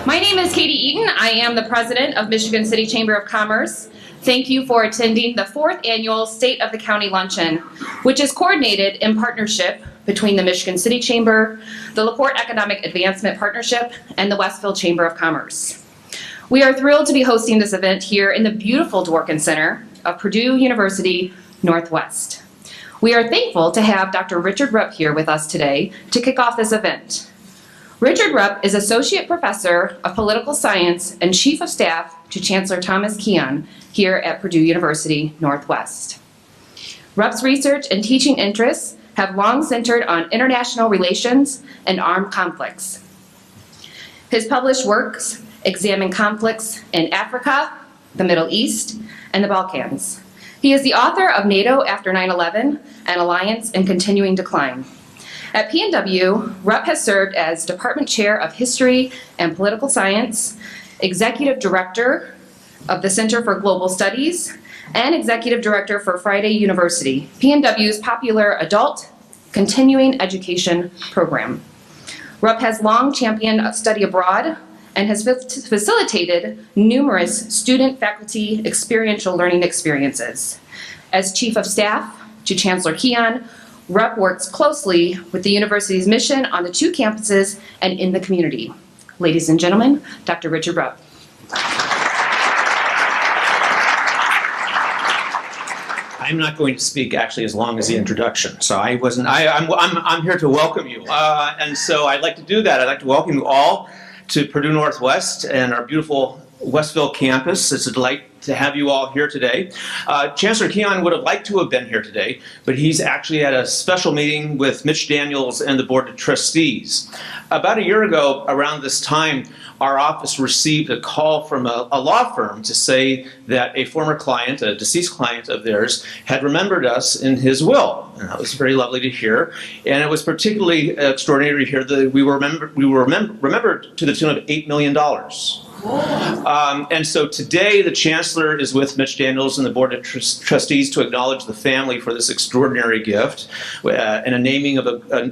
My name is Katie Eaton. I am the president of Michigan City Chamber of Commerce. Thank you for attending the 4th annual State of the County Luncheon, which is coordinated in partnership between the Michigan City Chamber, the LaPorte Economic Advancement Partnership, and the Westville Chamber of Commerce. We are thrilled to be hosting this event here in the beautiful Dworkin Center of Purdue University Northwest. We are thankful to have Dr. Richard Rupp here with us today to kick off this event. Richard Rupp is Associate Professor of Political Science and Chief of Staff to Chancellor Thomas Keon here at Purdue University Northwest. Rupp's research and teaching interests have long centered on international relations and armed conflicts. His published works examine conflicts in Africa, the Middle East, and the Balkans. He is the author of NATO After 9/11, An Alliance in Continuing Decline. At PNW, Rupp has served as Department Chair of History and Political Science, Executive Director of the Center for Global Studies, and Executive Director for Friday University, PNW's popular adult continuing education program. Rupp has long championed study abroad and has facilitated numerous student-faculty experiential learning experiences. As Chief of Staff to Chancellor Keon, Rupp works closely with the university's mission on the 2 campuses and in the community. Ladies and gentlemen, Dr. Richard Rupp. I'm not going to speak actually as long as the introduction, so I'm here to welcome you, and so I'd like to do that. I'd like to welcome you all to Purdue Northwest and our beautiful Westville campus. It's a delight to have you all here today. Chancellor Keon would have liked to have been here today, but he's actually at a special meeting with Mitch Daniels and the Board of Trustees. About a year ago, around this time, our office received a call from a law firm to say that a former client, a deceased client of theirs, had remembered us in his will. And that was very lovely to hear. And it was particularly extraordinary to hear that we were remembered to the tune of $8 million. And so today the Chancellor is with Mitch Daniels and the Board of Trustees to acknowledge the family for this extraordinary gift and a naming of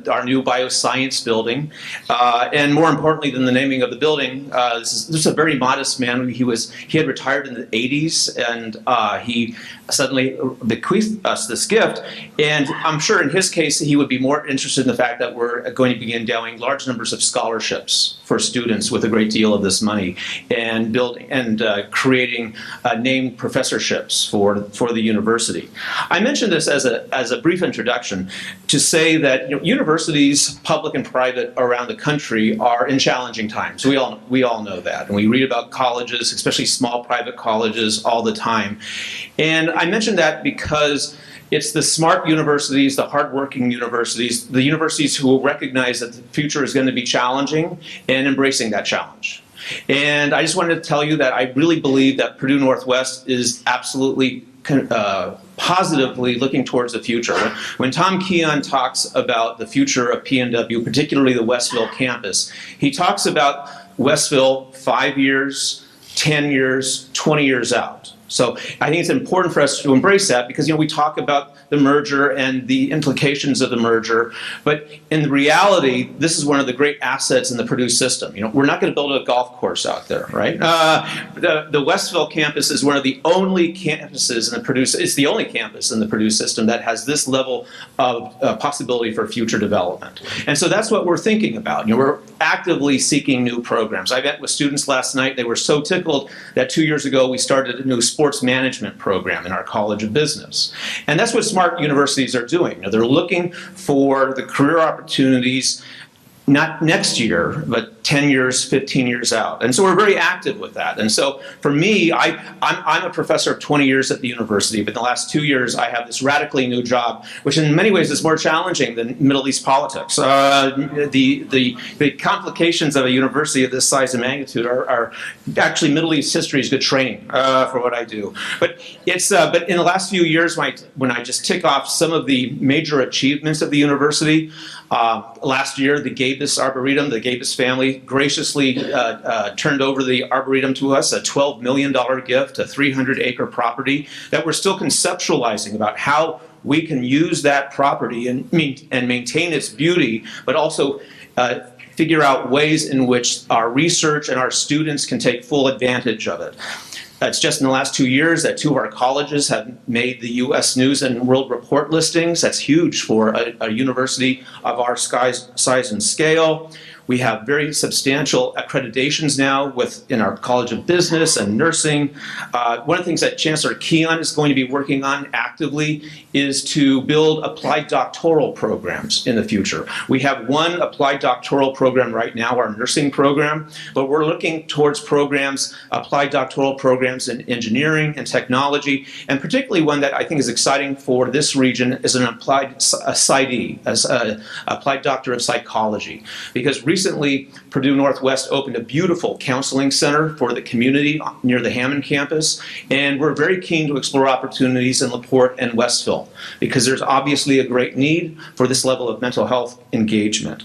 our new bioscience building. And more importantly than the naming of the building, this is a very modest man. He had retired in the 80s, and he suddenly bequeathed us this gift. And I'm sure in his case he would be more interested in the fact that we're going to be endowing large numbers of scholarships for students with a great deal of this money, and building and creating named professorships for the university. I mentioned this as a brief introduction to say that universities, public and private, around the country are in challenging times. We all know that, and we read about colleges, especially small private colleges, all the time. And I mentioned that because it's the smart universities, the hardworking universities, the universities who will recognize that the future is going to be challenging and embracing that challenge. And I just wanted to tell you that I really believe that Purdue Northwest is absolutely positively looking towards the future. When Tom Keon talks about the future of PNW, particularly the Westville campus, he talks about Westville 5 years, 10 years, 20 years out. So I think it's important for us to embrace that because, we talk about the merger and the implications of the merger, but in reality, this is one of the great assets in the Purdue system. We're not going to build a golf course out there, right? The Westville campus is one of the only campuses in the Purdue. It's the only campus in the Purdue system that has this level of possibility for future development, and so that's what we're thinking about. We're actively seeking new programs. I met with students last night. They were so tickled that 2 years ago we started a new sports management program in our College of Business. And that's what smart universities are doing. They're looking for the career opportunities not next year, but 10 years, 15 years out. And so we're very active with that. And so for me, I'm a professor of 20 years at the university, but in the last 2 years I have this radically new job, which in many ways is more challenging than Middle East politics. The complications of a university of this size and magnitude are actually Middle East history is good training for what I do. But in the last few years, when I just tick off some of the major achievements of the university, last year the Gabus Arboretum, the Gabus family graciously turned over the Arboretum to us, a $12 million gift, a 300-acre property that we're still conceptualizing about how we can use that property and maintain its beauty, but also figure out ways in which our research and our students can take full advantage of it. It's just in the last 2 years that 2 of our colleges have made the U.S. News and World Report listings. That's huge for a university of our size and scale. We have very substantial accreditations now in our College of Business and Nursing. One of the things that Chancellor Keon is going to be working on actively is to build applied doctoral programs in the future. We have one applied doctoral program right now, our nursing program, but we're looking towards applied doctoral programs in engineering and technology, and particularly one that I think is exciting for this region is an applied PsyD, as an applied doctor of psychology, because recently, Purdue Northwest opened a beautiful counseling center for the community near the Hammond campus, and we're very keen to explore opportunities in LaPorte and Westville, because there's obviously a great need for this level of mental health engagement.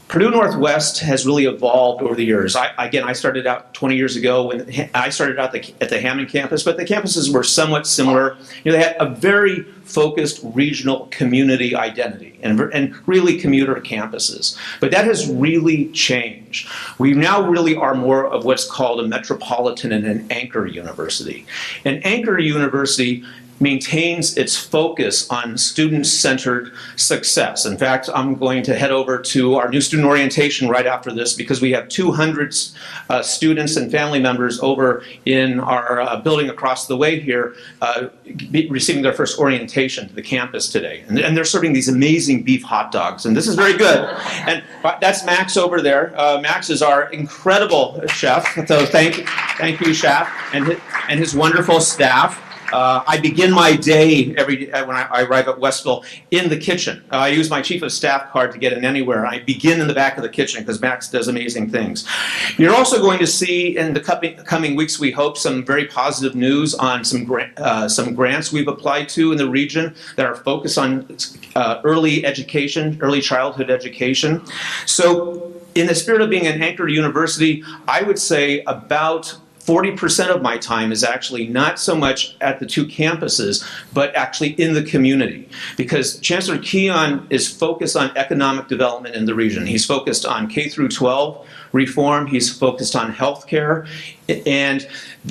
Purdue Northwest has really evolved over the years. I started out 20 years ago when I started out at the Hammond campus, but the campuses were somewhat similar. They had a very focused regional community identity and really commuter campuses. But that has really changed. We now really are more of what's called a metropolitan and an anchor university. An anchor university maintains its focus on student-centered success. In fact, I'm going to head over to our new student orientation right after this because we have 200 students and family members over in our building across the way here receiving their first orientation to the campus today. And they're serving these amazing beef hot dogs, and this is very good. And that's Max over there. Max is our incredible chef, so thank you, chef, and his wonderful staff. I begin my day every day when I arrive at Westville in the kitchen. I use my chief of staff card to get in anywhere. I begin in the back of the kitchen because Max does amazing things. You're also going to see in the coming weeks, we hope, some very positive news on some grants we've applied to in the region that are focused on early education, early childhood education. So in the spirit of being an anchor university, I would say about 40% of my time is actually not so much at the 2 campuses, but actually in the community. Because Chancellor Keon is focused on economic development in the region. He's focused on K through 12 reform. He's focused on healthcare. And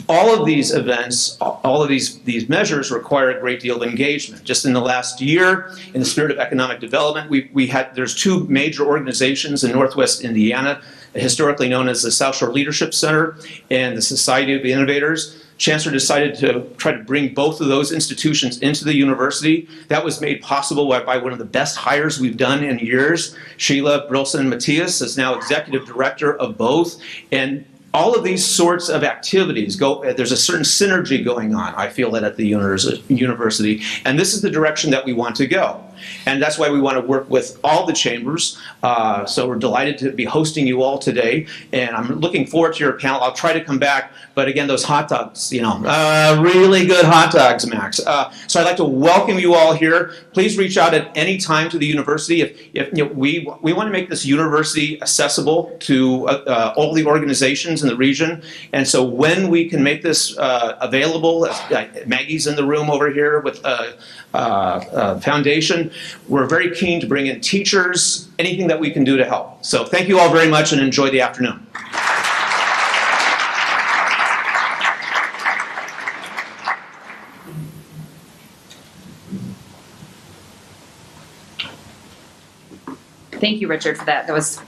all of these events, all of these measures require a great deal of engagement. Just in the last year, in the spirit of economic development, there's 2 major organizations in Northwest Indiana, historically known as the South Shore Leadership Center and the Society of Innovators. Chancellor decided to try to bring both of those institutions into the university. That was made possible by one of the best hires we've done in years. Sheila Brilson-Matthias is now executive director of both. And all of these sorts of activities there's a certain synergy going on, I feel, at the university. And this is the direction that we want to go. And that's why we want to work with all the chambers. So we're delighted to be hosting you all today. And I'm looking forward to your panel. I'll try to come back. But again, those hot dogs, really good hot dogs, Max. So I'd like to welcome you all here. Please reach out at any time to the university. If we want to make this university accessible to all the organizations in the region. And so when we can make this available, Maggie's in the room over here with Foundation. We're very keen to bring in teachers, anything that we can do to help. So thank you all very much and enjoy the afternoon. Thank you, Richard, for that. That was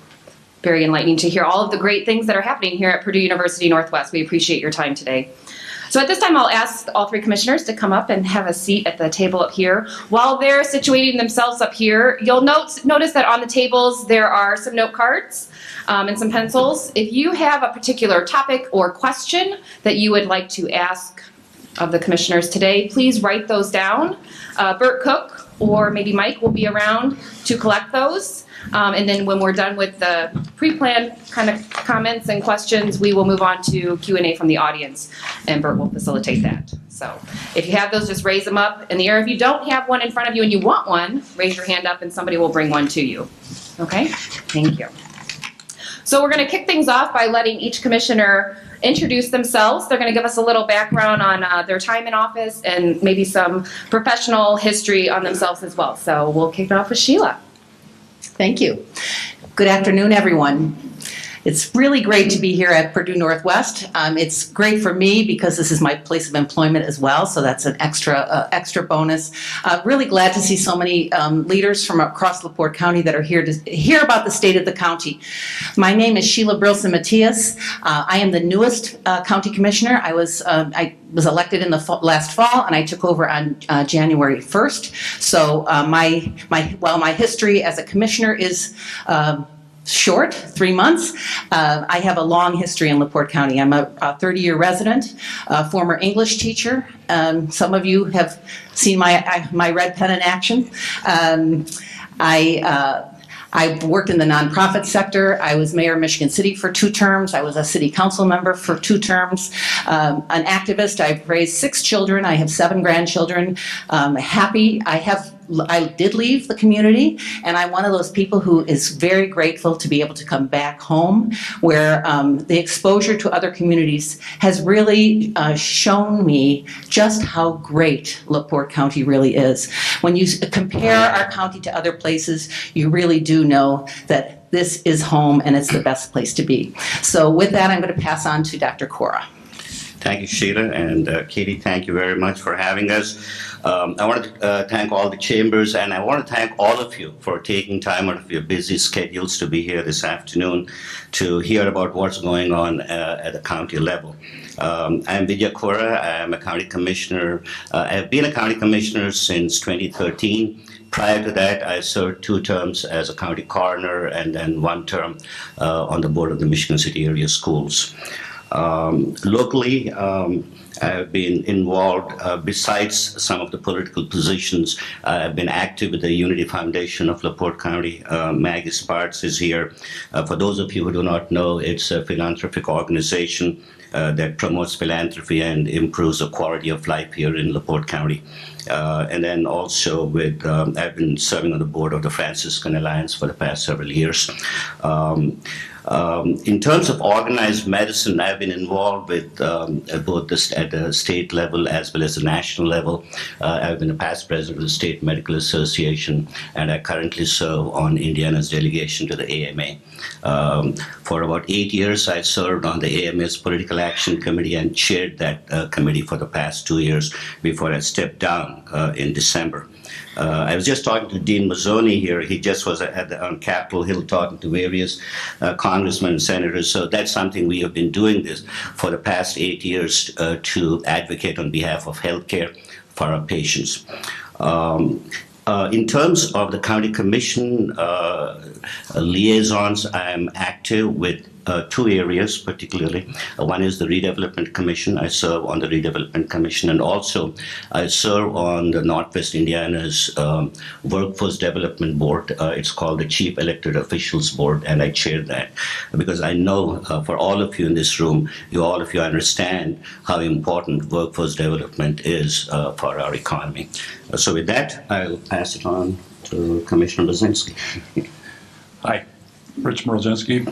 very enlightening to hear all of the great things that are happening here at Purdue University Northwest. We appreciate your time today. So at this time, I'll ask all 3 commissioners to come up and have a seat at the table up here. While they're situating themselves up here, you'll notice that on the tables there are some note cards and some pencils. If you have a particular topic or question that you would like to ask of the commissioners today, please write those down. Bert Cook or maybe Mike will be around to collect those. And then when we're done with the pre-planned kind of comments and questions, we will move on to Q&A from the audience, and Bert will facilitate that. So if you have those, just raise them up in the air. If you don't have one in front of you and you want one, raise your hand up and somebody will bring one to you. Okay? Thank you. So we're going to kick things off by letting each commissioner introduce themselves. They're going to give us a little background on their time in office and maybe some professional history on themselves as well. So we'll kick it off with Sheila. Thank you. Good afternoon, everyone. It's really great to be here at Purdue Northwest. It's great for me because this is my place of employment as well, so that's an extra bonus. Really glad to see so many leaders from across LaPorte County that are here to hear about the state of the county. My name is Sheila Brilson Matias. I am the newest county commissioner. I was elected in the last fall, and I took over on January 1st. So my history as a commissioner is short, 3 months. I have a long history in LaPorte County. I'm a 30-year resident, a former English teacher. Some of you have seen my red pen in action. I worked in the nonprofit sector. I was mayor of Michigan City for 2 terms. I was a city council member for 2 terms. An activist. I've raised 6 children. I have 7 grandchildren. Happy. I did leave the community, and I'm one of those people who is very grateful to be able to come back home, where the exposure to other communities has really shown me just how great LaPorte County really is. When you compare our county to other places, you really do know that this is home and it's the best place to be. So with that, I'm going to pass on to Dr. Cora. Thank you, Sheila, and Katie, thank you very much for having us. I want to thank all the chambers, and I want to thank all of you for taking time out of your busy schedules to be here this afternoon to hear about what's going on at the county level. I'm Vijay Cora. I'm a county commissioner. I've been a county commissioner since 2013. Prior to that, I served 2 terms as a county coroner and then 1 term on the board of the Michigan City Area Schools. Locally, I've been involved, besides some of the political positions, I've been active with the Unity Foundation of LaPorte County. Maggie Sparks is here. For those of you who do not know, it's a philanthropic organization that promotes philanthropy and improves the quality of life here in LaPorte County. And then also I've been serving on the board of the Franciscan Alliance for the past several years. In terms of organized medicine, I've been involved with both at the state level as well as the national level. I've been a past president of the State Medical Association, and I currently serve on Indiana's delegation to the AMA. For about 8 years, I served on the AMA's Political Action Committee and chaired that committee for the past 2 years before I stepped down in December. I was just talking to Dean Mazzoni here. He just was on Capitol Hill talking to various congressmen and senators. So that's something we have been doing this for the past 8 years to advocate on behalf of healthcare for our patients. In terms of the county commission liaisons, I'm active with 2 areas particularly. One is the Redevelopment Commission. I serve on the Redevelopment Commission, and also I serve on the Northwest Indiana's Workforce Development Board. It's called the Chief Elected Officials Board, and I chair that because I know for all of you in this room, all of you understand how important workforce development is for our economy. So with that, I'll pass it on to Commissioner Brzezinski. Hi, Rich Mrozinski.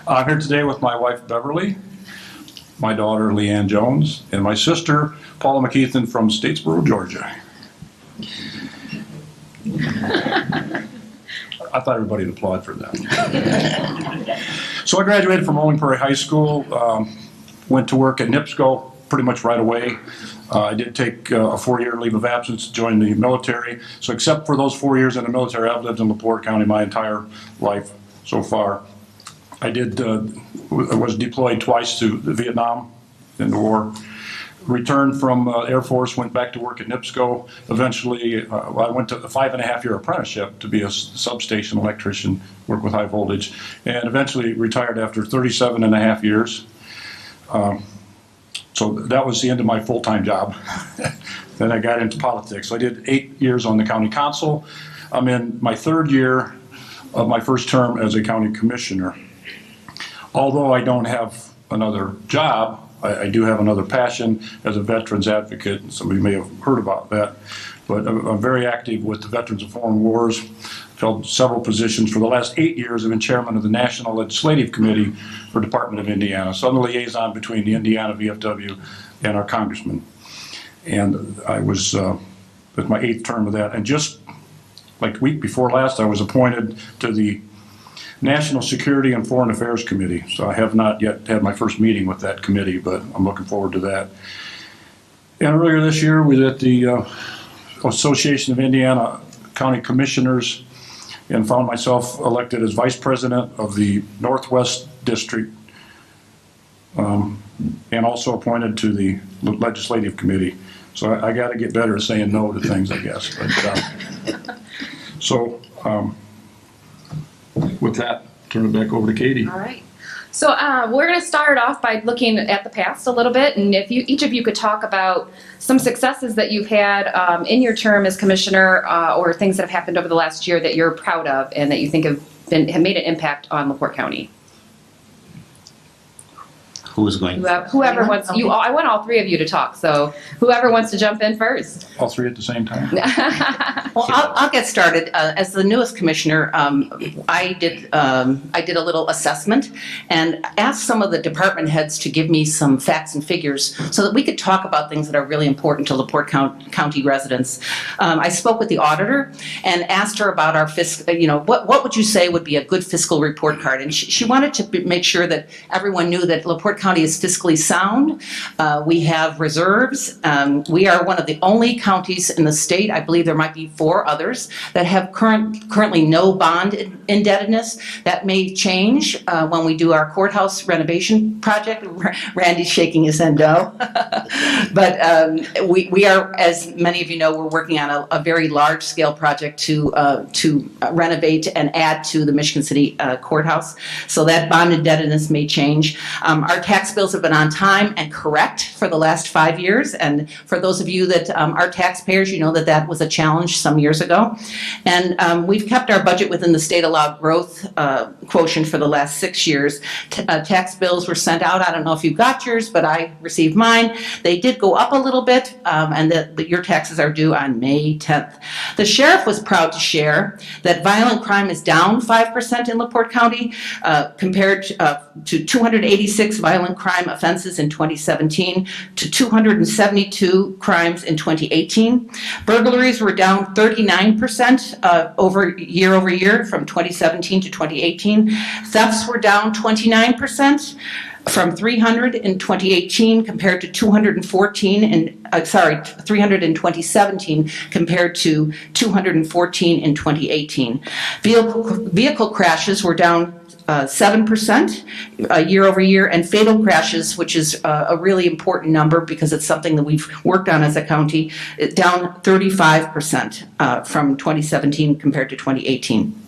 I'm here today with my wife, Beverly, my daughter, Leanne Jones, and my sister, Paula McKeithen from Statesboro, Georgia. I thought everybody would applaud for that. So I graduated from Owing Prairie High School, went to work at NIPSCO pretty much right away. I did take a 4-year leave of absence to join the military. So except for those 4 years in the military, I've lived in LaPorte County my entire life so far. I was deployed twice to Vietnam in the war. Returned from Air Force, went back to work at NIPSCO. Eventually, I went to a 5.5-year apprenticeship to be a substation electrician, work with high voltage, and eventually retired after 37.5 years. So that was the end of my full-time job. Then I got into politics. I did 8 years on the county council. I'm in my 3rd year of my first term as a county commissioner. Although I don't have another job, I do have another passion as a veterans advocate. Some of you may have heard about that. But I'm very active with the Veterans of Foreign Wars. Held several positions. For the last 8 years, I've been chairman of the National Legislative Committee for Department of Indiana. So I'm the liaison between the Indiana VFW and our congressman. And I was with my 8th term of that. And just like the week before last, I was appointed to the National Security and Foreign Affairs Committee. So I have not yet had my first meeting with that committee, but I'm looking forward to that. And earlier this year, we was at the Association of Indiana County Commissioners and found myself elected as Vice President of the Northwest District, and also appointed to the Legislative Committee. So I got to get better at saying no to things, I guess. But, with that, turn it back over to Katie. All right. So we're going to start off by looking at the past a little bit, and if each of you could talk about some successes that you've had in your term as commissioner, or things that have happened over the last year that you're proud of and that you think have made an impact on LaPorte County. Who's going? Whoever wants. Okay. I want all three of you to talk. So whoever wants to jump in first. All three at the same time? Well, I'll get started. As the newest commissioner, I did a little assessment and asked some of the department heads to give me some facts and figures so that we could talk about things that are really important to LaPorte County residents. I spoke with the auditor and asked her about our fiscal, what would you say would be a good fiscal report card? And she wanted to make sure that everyone knew that LaPorte County is fiscally sound. We have reserves. We are one of the only counties in the state, I believe there might be 4 others, that have currently no bond indebtedness. That may change when we do our courthouse renovation project. Randy's shaking his head no. But we are, as many of you know, we're working on a very large scale project to renovate and add to the Michigan City courthouse. So that bond indebtedness may change. Our tax bills have been on time and correct for the last 5 years. And for those of you that are taxpayers, you know that was a challenge some years ago. And we've kept our budget within the state allowed growth quotient for the last 6 years. Tax bills were sent out. I don't know if you got yours, but I received mine. They did go up a little bit, and your taxes are due on May 10th. The sheriff was proud to share that violent crime is down 5% in LaPorte County compared to 286 violent crime offenses in 2017 to 272 crimes in 2018. Burglaries were down 39% over year from 2017 to 2018. Thefts were down 29% from 300 in 2018 compared to 214 in 2017 compared to 214 in 2018. Vehicle crashes were down 7% year over year, and fatal crashes, which is a really important number because it's something that we've worked on as a county, down 35% from 2017 compared to 2018.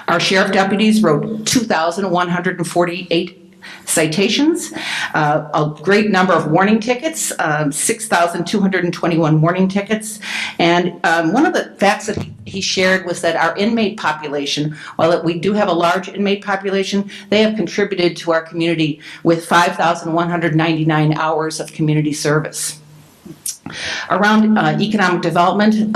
Our sheriff deputies wrote 2,148 citations, a great number of warning tickets, 6,221 warning tickets. And one of the facts that he shared was that our inmate population, while we do have a large inmate population, they have contributed to our community with 5,199 hours of community service. Around economic development,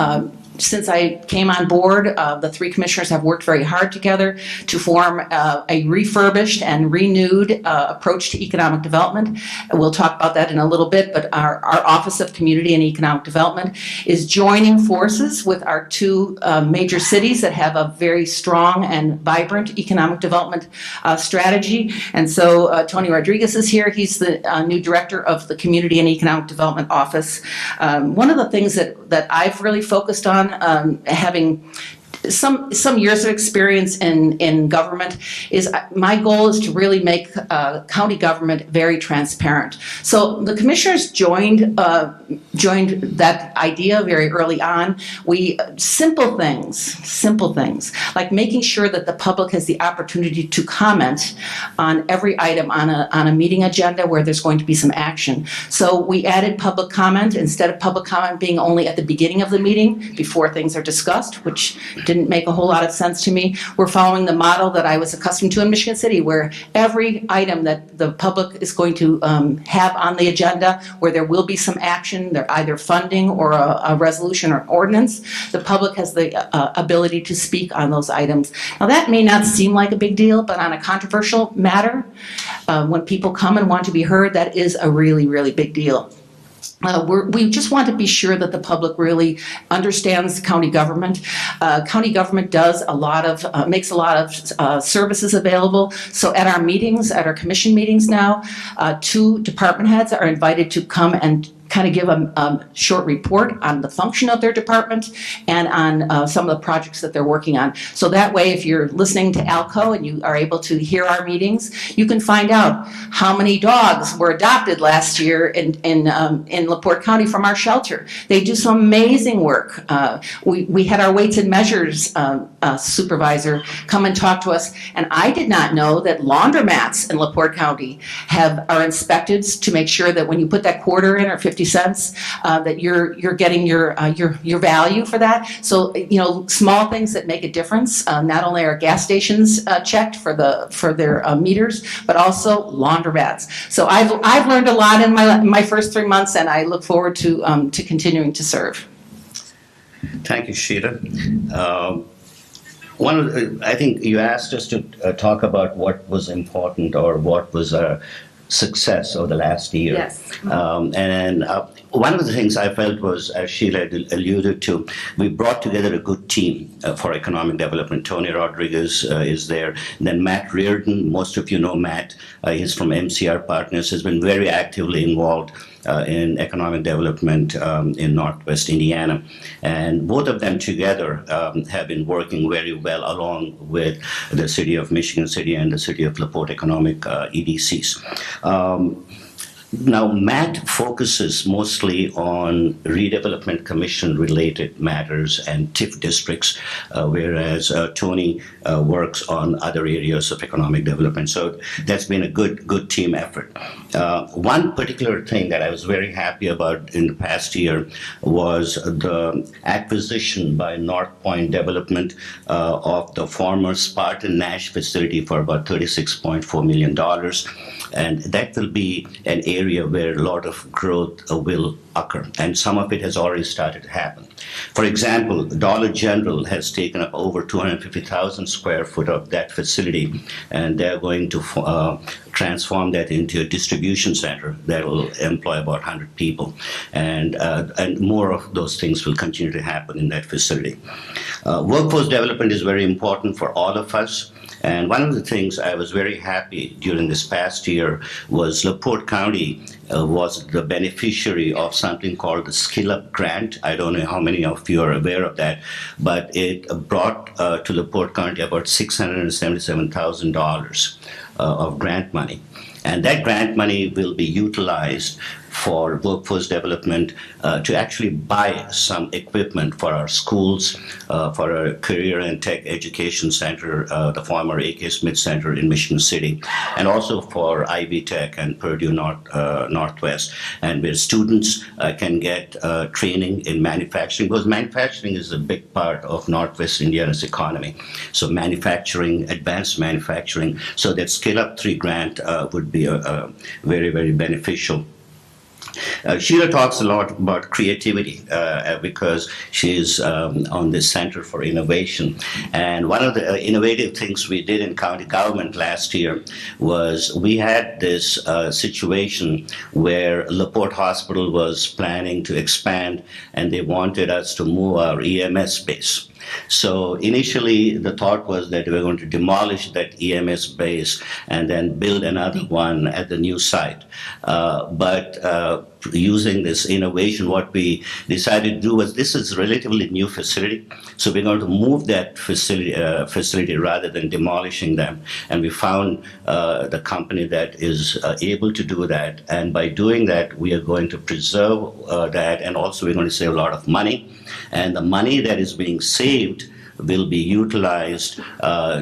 since I came on board, the 3 commissioners have worked very hard together to form a refurbished and renewed approach to economic development. We'll talk about that in a little bit, but our Office of Community and Economic Development is joining forces with our 2 major cities that have a very strong and vibrant economic development strategy. And so Tony Rodriguez is here. He's the new director of the Community and Economic Development Office. One of the things that I've really focused on, having some years of experience in government, is my goal is to really make county government very transparent. So the commissioners joined that idea very early on. Simple things like making sure that the public has the opportunity to comment on every item on a meeting agenda where there's going to be some action. So we added public comment instead of public comment being only at the beginning of the meeting before things are discussed, which didn't make a whole lot of sense to me. We're following the model that I was accustomed to in Michigan City, where every item that the public is going to have on the agenda, where there will be some action, they're either funding or a resolution or ordinance, the public has the ability to speak on those items. Now that may not seem like a big deal, but on a controversial matter, when people come and want to be heard, that is a really, really big deal. We just want to be sure that the public really understands county government. County government does a lot of, makes a lot of services available. So at our meetings, at our commission meetings now, 2 department heads are invited to come and kind of give a short report on the function of their department and on some of the projects that they're working on. So that way, if you're listening to ALCO and you are able to hear our meetings, you can find out how many dogs were adopted last year in LaPorte County from our shelter. They do some amazing work. We had our weights and measures supervisor come and talk to us, and I did not know that laundromats in LaPorte County are inspected to make sure that when you put that quarter in or 50 cents, that you're getting your value for that. So small things that make a difference. Not only are gas stations checked for their meters, but also laundromats. So I've learned a lot in my first 3 months, and I look forward to continuing to serve. Thank you, Sheila. I think you asked us to talk about what was important or what was a success over the last year. Yes. One of the things I felt was, as Sheila alluded to, we brought together a good team for economic development. Tony Rodriguez is there. And then Matt Reardon, most of you know Matt. He's from MCR Partners, has been very actively involved in economic development in Northwest Indiana. And both of them together have been working very well along with the City of Michigan City and the City of LaPorte Economic EDCs. Now, Matt focuses mostly on redevelopment commission related matters and TIF districts, whereas Tony works on other areas of economic development. So that's been a good team effort. One particular thing that I was very happy about in the past year was the acquisition by North Point Development of the former Spartan Nash facility for about $36.4 million. And that will be an area where a lot of growth will occur, and some of it has already started to happen. For example, Dollar General has taken up over 250,000 square foot of that facility, and they're going to transform that into a distribution center that will employ about 100 people, and more of those things will continue to happen in that facility. Workforce development is very important for all of us. And one of the things I was very happy during this past year was LaPorte County was the beneficiary of something called the Skill Up Grant. I don't know how many of you are aware of that, but it brought to LaPorte County about $677,000 of grant money. And that grant money will be utilized for workforce development to actually buy some equipment for our schools, for our career and tech education center, the former A.K. Smith Center in Michigan City, and also for Ivy Tech and Purdue Northwest, and where students can get training in manufacturing, because manufacturing is a big part of Northwest Indiana's economy. So manufacturing, advanced manufacturing, so that Scale Up 3 grant would be very, very beneficial. Sheila talks a lot about creativity because she's on the Center for Innovation. And one of the innovative things we did in county government last year was we had this situation where LaPorte Hospital was planning to expand, and they wanted us to move our EMS base. So initially, the thought was that we were going to demolish that EMS base and then build another one at the new site. But using this innovation, what we decided to do was, this is a relatively new facility, so we're going to move that facility rather than demolishing them. And we found the company that is able to do that. And by doing that, we are going to preserve that, and also we're going to save a lot of money. And the money that is being saved will be utilized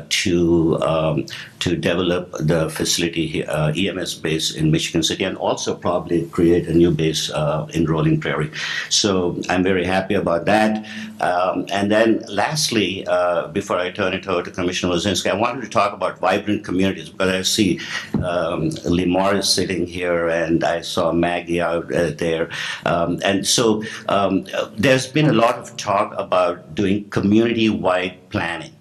to develop the facility EMS base in Michigan City, and also probably create a new base in Rolling Prairie. So I'm very happy about that. And then lastly, before I turn it over to Commissioner Wozinski, I wanted to talk about vibrant communities, because I see Lee Morris sitting here, and I saw Maggie out there. And so there's been a lot of talk about doing community-wide planning.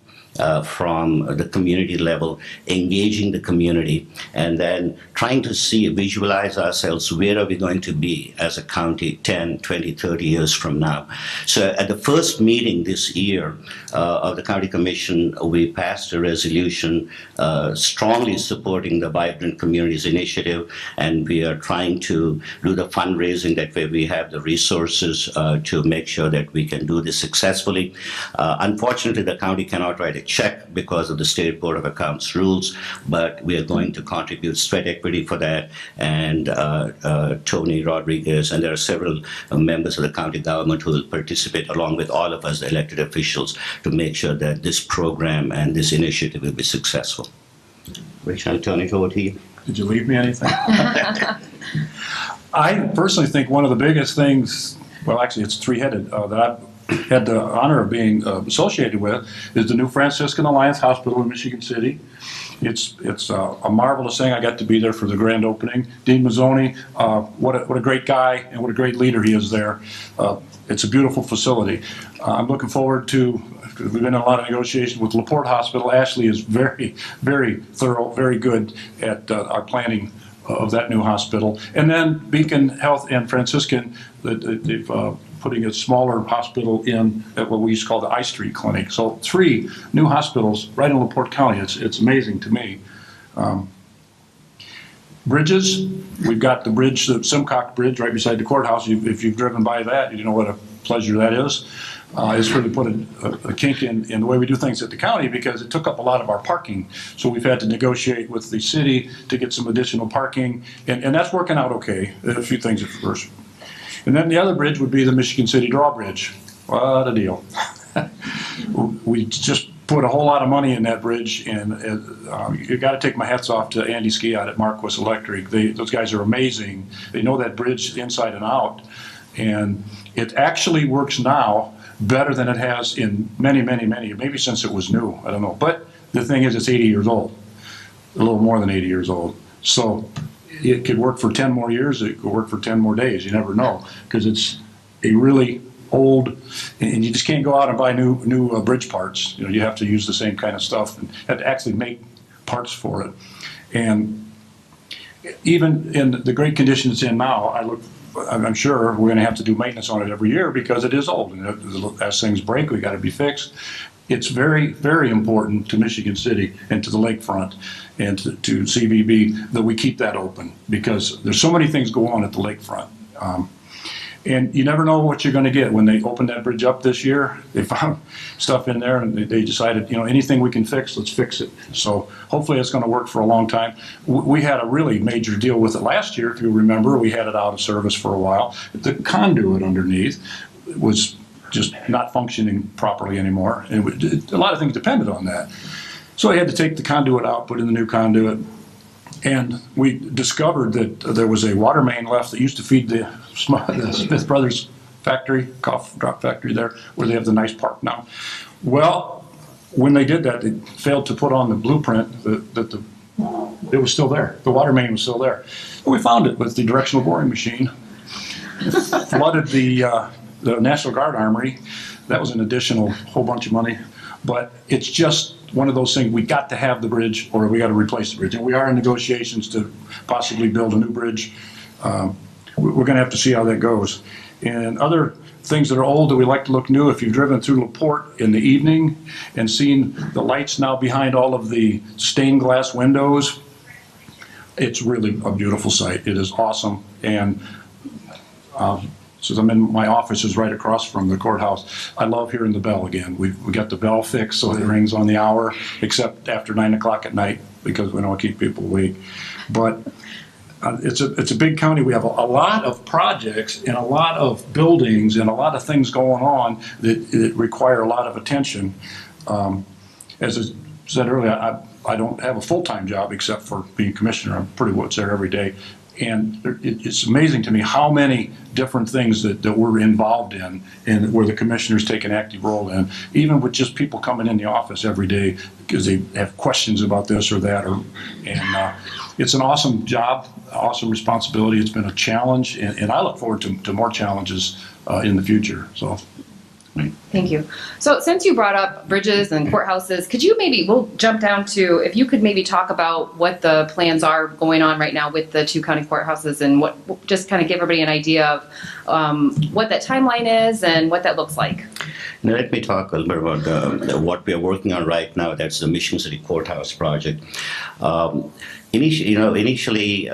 from the community level, engaging the community, and then trying to visualize ourselves, where are we going to be as a county 10, 20, 30 years from now. So at the first meeting this year of the County Commission, we passed a resolution strongly supporting the Vibrant Communities Initiative, and we are trying to do the fundraising that way we have the resources to make sure that we can do this successfully. Unfortunately, the county cannot write a check because of the State Board of Accounts rules, but we are going to contribute sweat equity for that, and Tony Rodriguez, and there are several members of the county government who will participate along with all of us, the elected officials, to make sure that this program and this initiative will be successful. Rich, I'll turn it over to you. Did you leave me anything? I personally think one of the biggest things, well, actually it's three-headed, that I've had the honor of being associated with is the new Franciscan Alliance Hospital in Michigan City. It's a marvelous thing. I got to be there for the grand opening. Dean Mazzoni, what a great guy and what a great leader he is there. It's a beautiful facility. I'm looking forward to, we've been in a lot of negotiations with LaPorte Hospital. Ashley is very, very thorough, very good at our planning of that new hospital. And then Beacon Health and Franciscan, they've putting a smaller hospital in at what we used to call the I Street Clinic. So 3 new hospitals right in LaPorte County. It's amazing to me. Bridges, we've got the bridge, the Simcox Bridge right beside the courthouse. If you've driven by that, you know what a pleasure that is. It's really put a kink in the way we do things at the county, because it took up a lot of our parking. So we've had to negotiate with the city to get some additional parking, and that's working out okay. A few things at first. And then the other bridge would be the Michigan City Drawbridge. What a deal. We just put a whole lot of money in that bridge, and you got to take my hats off to Andy Ski out at Marquis Electric. Those guys are amazing. They know that bridge inside and out, and it actually works now better than it has in many, many, many, maybe since it was new, I don't know. But the thing is, it's 80 years old, a little more than 80 years old. So it could work for 10 more years, it could work for 10 more days, you never know, because it's a really old, and you just can't go out and buy new bridge parts. You know, you have to use the same kind of stuff and have to actually make parts for it. And even in the great condition it's in now, I'm sure we're going to have to do maintenance on it every year because it is old, and as things break, we got to be fixed. It's very, very important to Michigan City and to the lakefront and to CVB that we keep that open, because there's so many things go on at the lakefront. And you never know what you're going to get. When they opened that bridge up this year, they found stuff in there, and they decided, you know, anything we can fix, let's fix it. So hopefully it's going to work for a long time. We had a really major deal with it last year, if you remember. We had it out of service for a while. The conduit underneath was just not functioning properly anymore. And a lot of things depended on that. So I had to take the conduit out, put in the new conduit, and we discovered that there was a water main left that used to feed the Smith Brothers factory, cough drop factory there, where they have the nice park now. Well, when they did that, they failed to put on the blueprint that it was still there. The water main was still there. Well, we found it with the directional boring machine. It flooded the National Guard Armory. That was an additional whole bunch of money. But it's just one of those things, we got to have the bridge, or we got to replace the bridge. And we are in negotiations to possibly build a new bridge. We're going to have to see how that goes. And other things that are old that we like to look new, if you've driven through LaPorte in the evening and seen the lights now behind all of the stained glass windows, it's really a beautiful sight. It is awesome. And since I'm in, my office is right across from the courthouse, I love hearing the bell again. We got the bell fixed so it rings on the hour, except after 9 o'clock at night, because we don't want to keep people awake. But it's a big county. We have a lot of projects and a lot of buildings and a lot of things going on that require a lot of attention. As I said earlier, I don't have a full-time job except for being commissioner. I'm pretty much there every day. And it's amazing to me how many different things that we're involved in and where the commissioners take an active role in, even with just people coming in the office every day because they have questions about this or that. And it's an awesome job, awesome responsibility. It's been a challenge, and I look forward to more challenges in the future. So Thank you. So since you brought up bridges and courthouses, could you we'll jump down to, if you could maybe talk about what the plans are going on right now with the two county courthouses and just kind of give everybody an idea of what that timeline is and what that looks like. Now, let me talk a little bit about what we are working on right now. That's the Michigan City Courthouse project. Initially,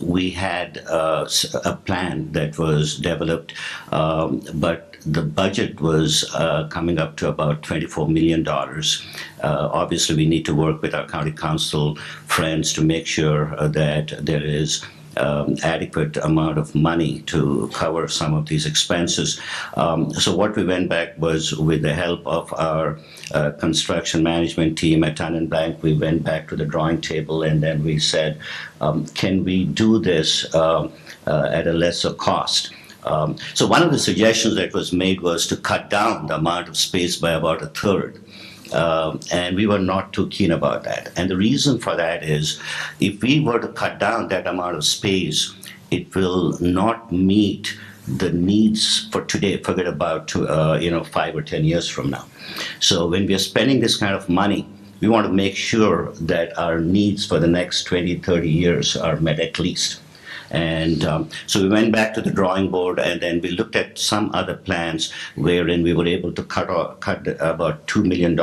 we had a plan that was developed, but the budget was coming up to about $24 million. Obviously, we need to work with our county council friends to make sure that there is adequate amount of money to cover some of these expenses. So what we went back was, with the help of our construction management team at Tan & Blank, we went back to the drawing table and then we said, can we do this at a lesser cost? So one of the suggestions that was made was to cut down the amount of space by about a third. And we were not too keen about that. And the reason for that is, if we were to cut down that amount of space, it will not meet the needs for today. Forget about 5 or 10 years from now. So when we are spending this kind of money, we want to make sure that our needs for the next 20, 30 years are met at least. And so we went back to the drawing board, and then we looked at some other plans wherein we were able to cut about $2 million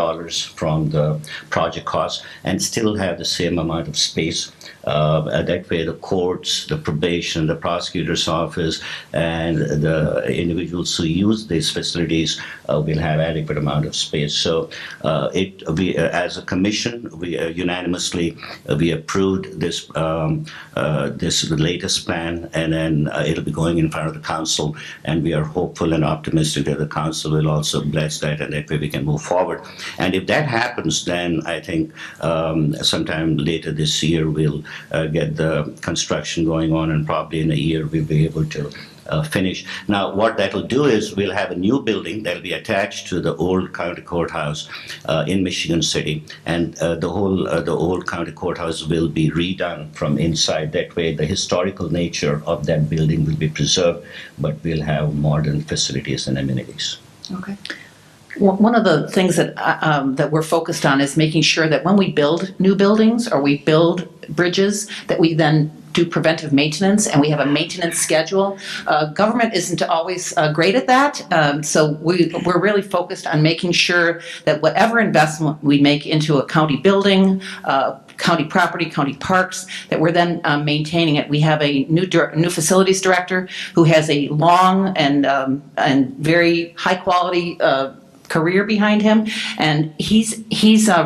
from the project cost and still have the same amount of space. That way the courts, the probation, the prosecutor's office, and the individuals who use these facilities will have adequate amount of space. So as a commission, we unanimously we approved this latest plan, and then it'll be going in front of the council, and we are hopeful and optimistic that the council will also bless that, and that way we can move forward. And if that happens, then I think sometime later this year we'll get the construction going on, and probably in a year we'll be able to finish. Now, what that will do is we'll have a new building that will be attached to the old county courthouse in Michigan City, and the old county courthouse will be redone from inside. That way, the historical nature of that building will be preserved, but we'll have modern facilities and amenities. Okay. One of the things that we're focused on is making sure that when we build new buildings or we build bridges, that we then do preventive maintenance, and we have a maintenance schedule. Government isn't always great at that, so we're really focused on making sure that whatever investment we make into a county building, county property, county parks, that we're then maintaining it. We have a new facilities director who has a long and very high quality career behind him, and he's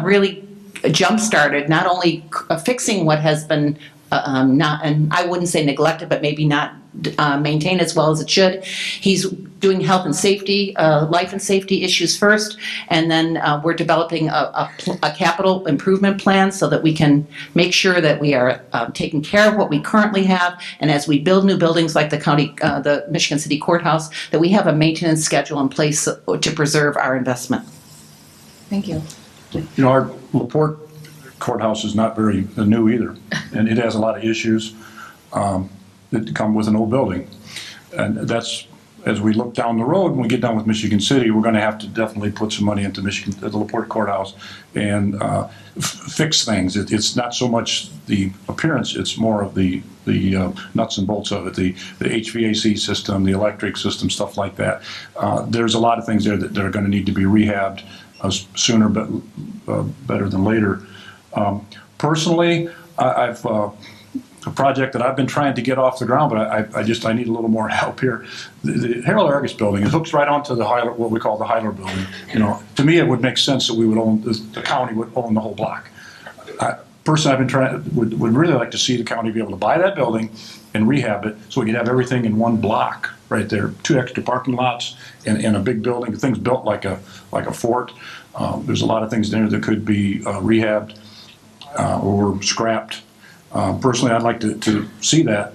really jump-started not only fixing what has been not, and I wouldn't say neglected, but maybe not maintained as well as it should. He's doing health and safety, life and safety issues first, and then we're developing a capital improvement plan so that we can make sure that we are taking care of what we currently have, and as we build new buildings like the Michigan City Courthouse, that we have a maintenance schedule in place to preserve our investment. Thank you. Our LaPorte courthouse is not very new either, and it has a lot of issues that come with an old building. And that's, as we look down the road, when we get done with Michigan City, we're going to have to definitely put some money into the LaPorte courthouse and fix things. It's not so much the appearance, it's more of the nuts and bolts of it, the HVAC system, the electric system, stuff like that. There's a lot of things there that are going to need to be rehabbed sooner, but better than later. Personally, I've a project that I've been trying to get off the ground, but I need a little more help here. The Harold Argus building, it hooks right onto the Hyler, what we call the Hyler building. To me, it would make sense that we would own, the county would own the whole block. Personally, I've been trying, would really like to see the county be able to buy that building and rehab it so we could have everything in one block right there. 2 extra parking lots and a big building. The thing's built like a fort. There's a lot of things there that could be rehabbed or scrapped. Personally, I'd like to see that.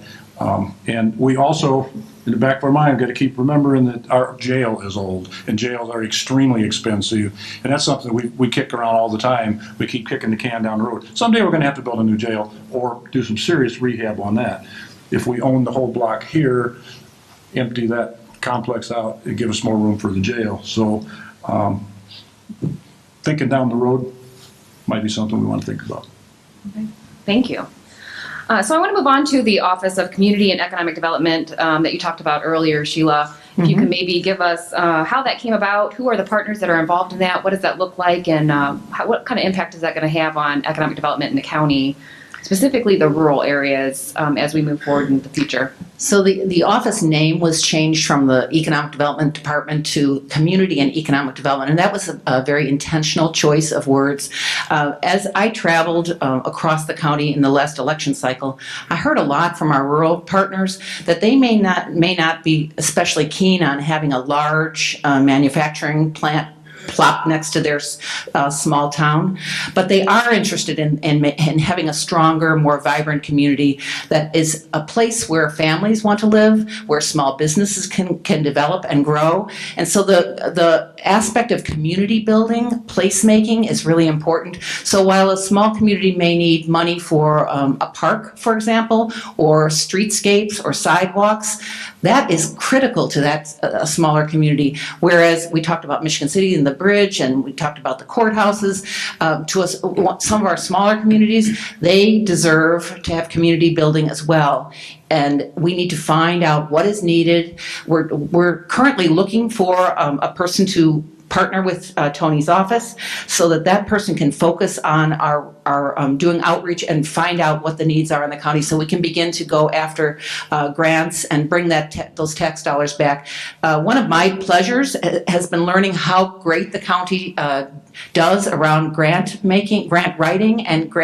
And we also, in the back of our mind, got to keep remembering that our jail is old, and jails are extremely expensive. And that's something we kick around all the time. We keep kicking the can down the road. Someday we're going to have to build a new jail or do some serious rehab on that. If we own the whole block here, empty that complex out and give us more room for the jail. So thinking down the road might be something we want to think about. Thank you. So I want to move on to the Office of Community and Economic Development that you talked about earlier, Sheila. If you can maybe give us how that came about, who are the partners that are involved in that, what does that look like, and what kind of impact is that going to have on economic development in the county, specifically the rural areas, as we move forward in the future? So the office name was changed from the Economic Development Department to Community and Economic Development, and that was a very intentional choice of words. As I traveled across the county in the last election cycle, I heard a lot from our rural partners that they may not be especially keen on having a large manufacturing plant plop next to their small town, but they are interested in having a stronger, more vibrant community that is a place where families want to live, where small businesses can develop and grow. And so the aspect of community building, placemaking is really important. So while a small community may need money for a park, for example, or streetscapes or sidewalks, that is critical to that smaller community. Whereas we talked about Michigan City and the bridge, and we talked about the courthouses. To us, some of our smaller communities, they deserve to have community building as well. And we need to find out what is needed. We're currently looking for a person to partner with Tony's office so that person can focus on our doing outreach and find out what the needs are in the county so we can begin to go after grants and bring those tax dollars back. One of my pleasures has been learning how great the county does around grant writing, and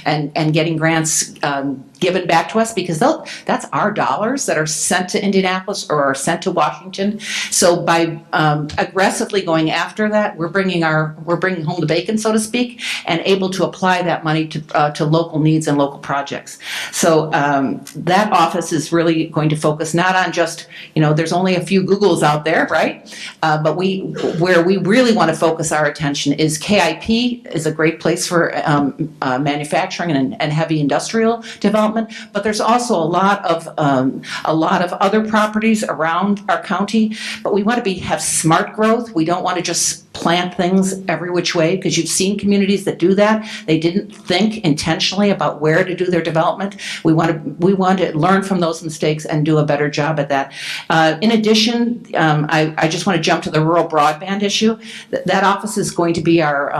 and getting grants given back to us, because that's our dollars that are sent to Indianapolis or are sent to Washington. So by aggressively going after that, we're bringing home the bacon, so to speak, and able to apply that money to local needs and local projects. So that office is really going to focus not on just, there's only a few Googles out there, right? But where we really want to focus our attention is KIP is a great place for manufacturing and heavy industrial development. But there's also a lot of other properties around our county. But we want to have smart growth. We don't want to just plant things every which way, because you've seen communities that do that. They didn't think intentionally about where to do their development. We want to learn from those mistakes and do a better job at that. In addition, I just want to jump to the rural broadband issue. That office is going to be our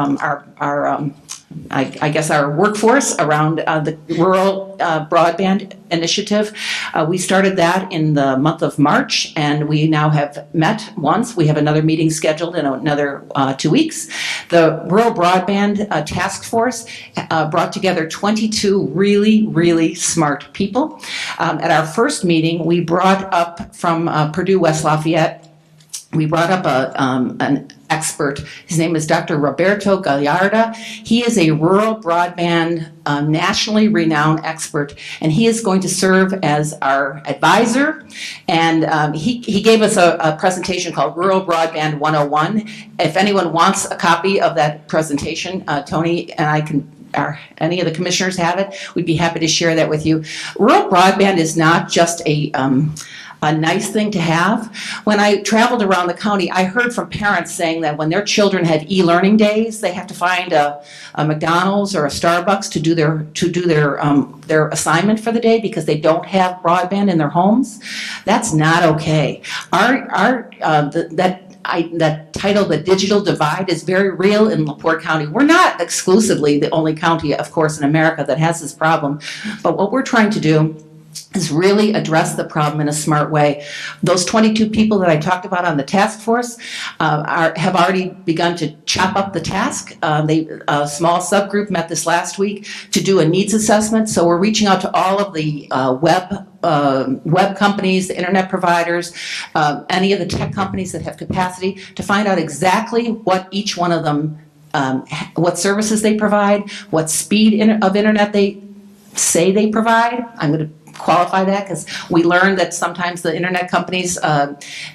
workforce around the rural broadband initiative. We started that in the month of March, and we now have met once. We have another meeting scheduled in another 2 weeks. The Rural Broadband Task Force brought together 22 really, really smart people. At our first meeting, we brought up from Purdue, West Lafayette, we brought up an expert. His name is Dr. Roberto Gallarda. He is a rural broadband nationally renowned expert, and he is going to serve as our advisor. And he gave us a presentation called Rural Broadband 101. If anyone wants a copy of that presentation, Tony and I can, or any of the commissioners have it, we'd be happy to share that with you. Rural broadband is not just a nice thing to have. When I traveled around the county, I heard from parents saying that when their children had e-learning days, they have to find a McDonald's or a Starbucks to do their assignment for the day because they don't have broadband in their homes. That's not okay. That title, The Digital Divide, is very real in LaPorte County. We're not exclusively the only county, of course, in America that has this problem, but what we're trying to do is really address the problem in a smart way. Those 22 people that I talked about on the task force have already begun to chop up the task. A small subgroup met this last week to do a needs assessment, so we're reaching out to all of the web companies, the internet providers, any of the tech companies that have capacity to find out exactly what each one of them, what services they provide, what speed of internet they say they provide. I'm going to qualify that, because we learned that sometimes the internet companies,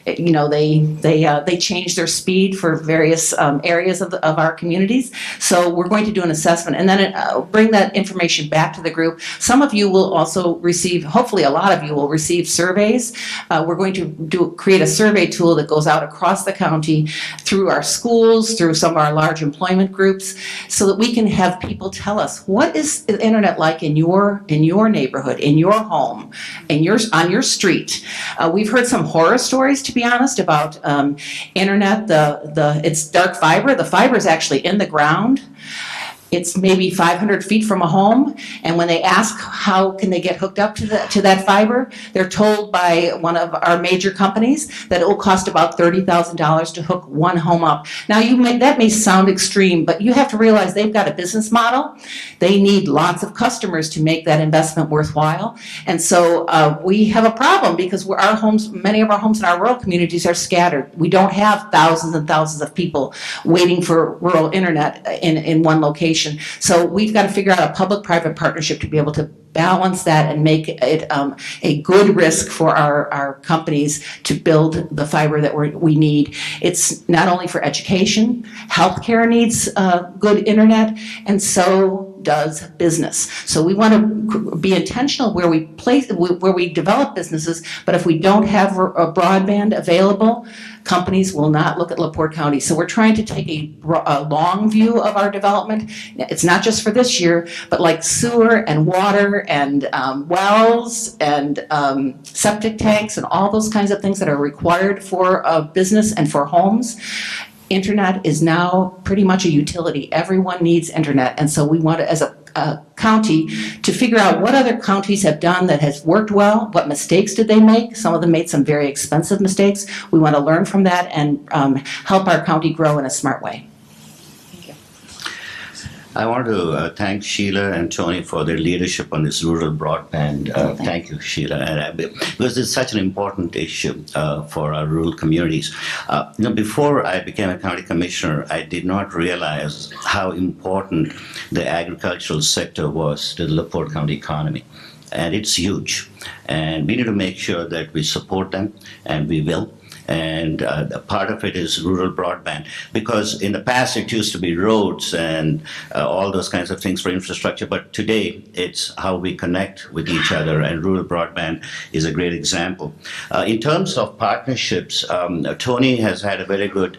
they change their speed for various areas of our communities. So we're going to do an assessment and then bring that information back to the group. Some of you will also receive, hopefully a lot of you will receive surveys. We're going to create a survey tool that goes out across the county through our schools, through some of our large employment groups, so that we can have people tell us, what is the internet like in your neighborhood, in your home, on your street. We've heard some horror stories, to be honest, about internet. It's dark fiber. The fiber is actually in the ground. It's maybe 500 feet from a home, and when they ask how can they get hooked up to that fiber, they're told by one of our major companies that it will cost about $30,000 to hook one home up. Now, that may sound extreme, but you have to realize they've got a business model. They need lots of customers to make that investment worthwhile, and so we have a problem because many of our homes in our rural communities are scattered. We don't have thousands and thousands of people waiting for rural internet in one location. So we've got to figure out a public-private partnership to be able to balance that and make it a good risk for our companies to build the fiber that we need. It's not only for education, healthcare needs good internet, and so does business. So we want to be intentional where we develop businesses, but if we don't have a broadband available, companies will not look at LaPorte County. So we're trying to take a long view of our development. It's not just for this year, but like sewer and water and wells and septic tanks and all those kinds of things that are required for a business and for homes. Internet is now pretty much a utility. Everyone needs internet, and so we want to, as a county, to figure out what other counties have done that has worked well, what mistakes did they make. Some of them made some very expensive mistakes. We want to learn from that and help our county grow in a smart way. I want to thank Sheila and Tony for their leadership on this rural broadband. Thank you, Sheila, because it's such an important issue for our rural communities. Before I became a county commissioner, I did not realize how important the agricultural sector was to the LaPorte County economy. And it's huge. And we need to make sure that we support them, and we will. And part of it is rural broadband, because in the past it used to be roads and all those kinds of things for infrastructure, but today it's how we connect with each other, and rural broadband is a great example. In terms of partnerships, Tony has had a very good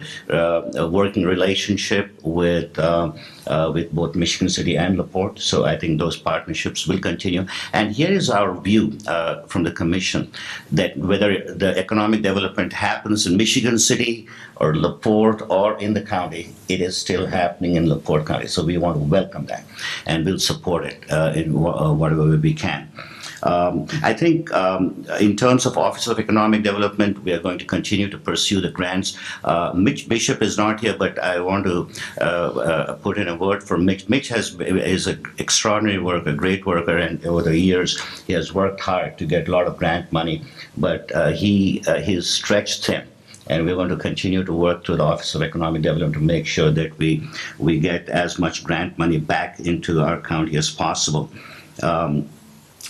working relationship with both Michigan City and LaPorte, so I think those partnerships will continue. And here is our view from the Commission, that whether the economic development happens in Michigan City or LaPorte or in the county, it is still happening in LaPorte County. So we want to welcome that, and we'll support it in whatever way we can. I think in terms of Office of Economic Development, we are going to continue to pursue the grants. Mitch Bishop is not here, but I want to put in a word for Mitch. Mitch is an extraordinary worker, a great worker, and over the years he has worked hard to get a lot of grant money, but he's stretched thin. And we're going to continue to work through the Office of Economic Development to make sure that we get as much grant money back into our county as possible.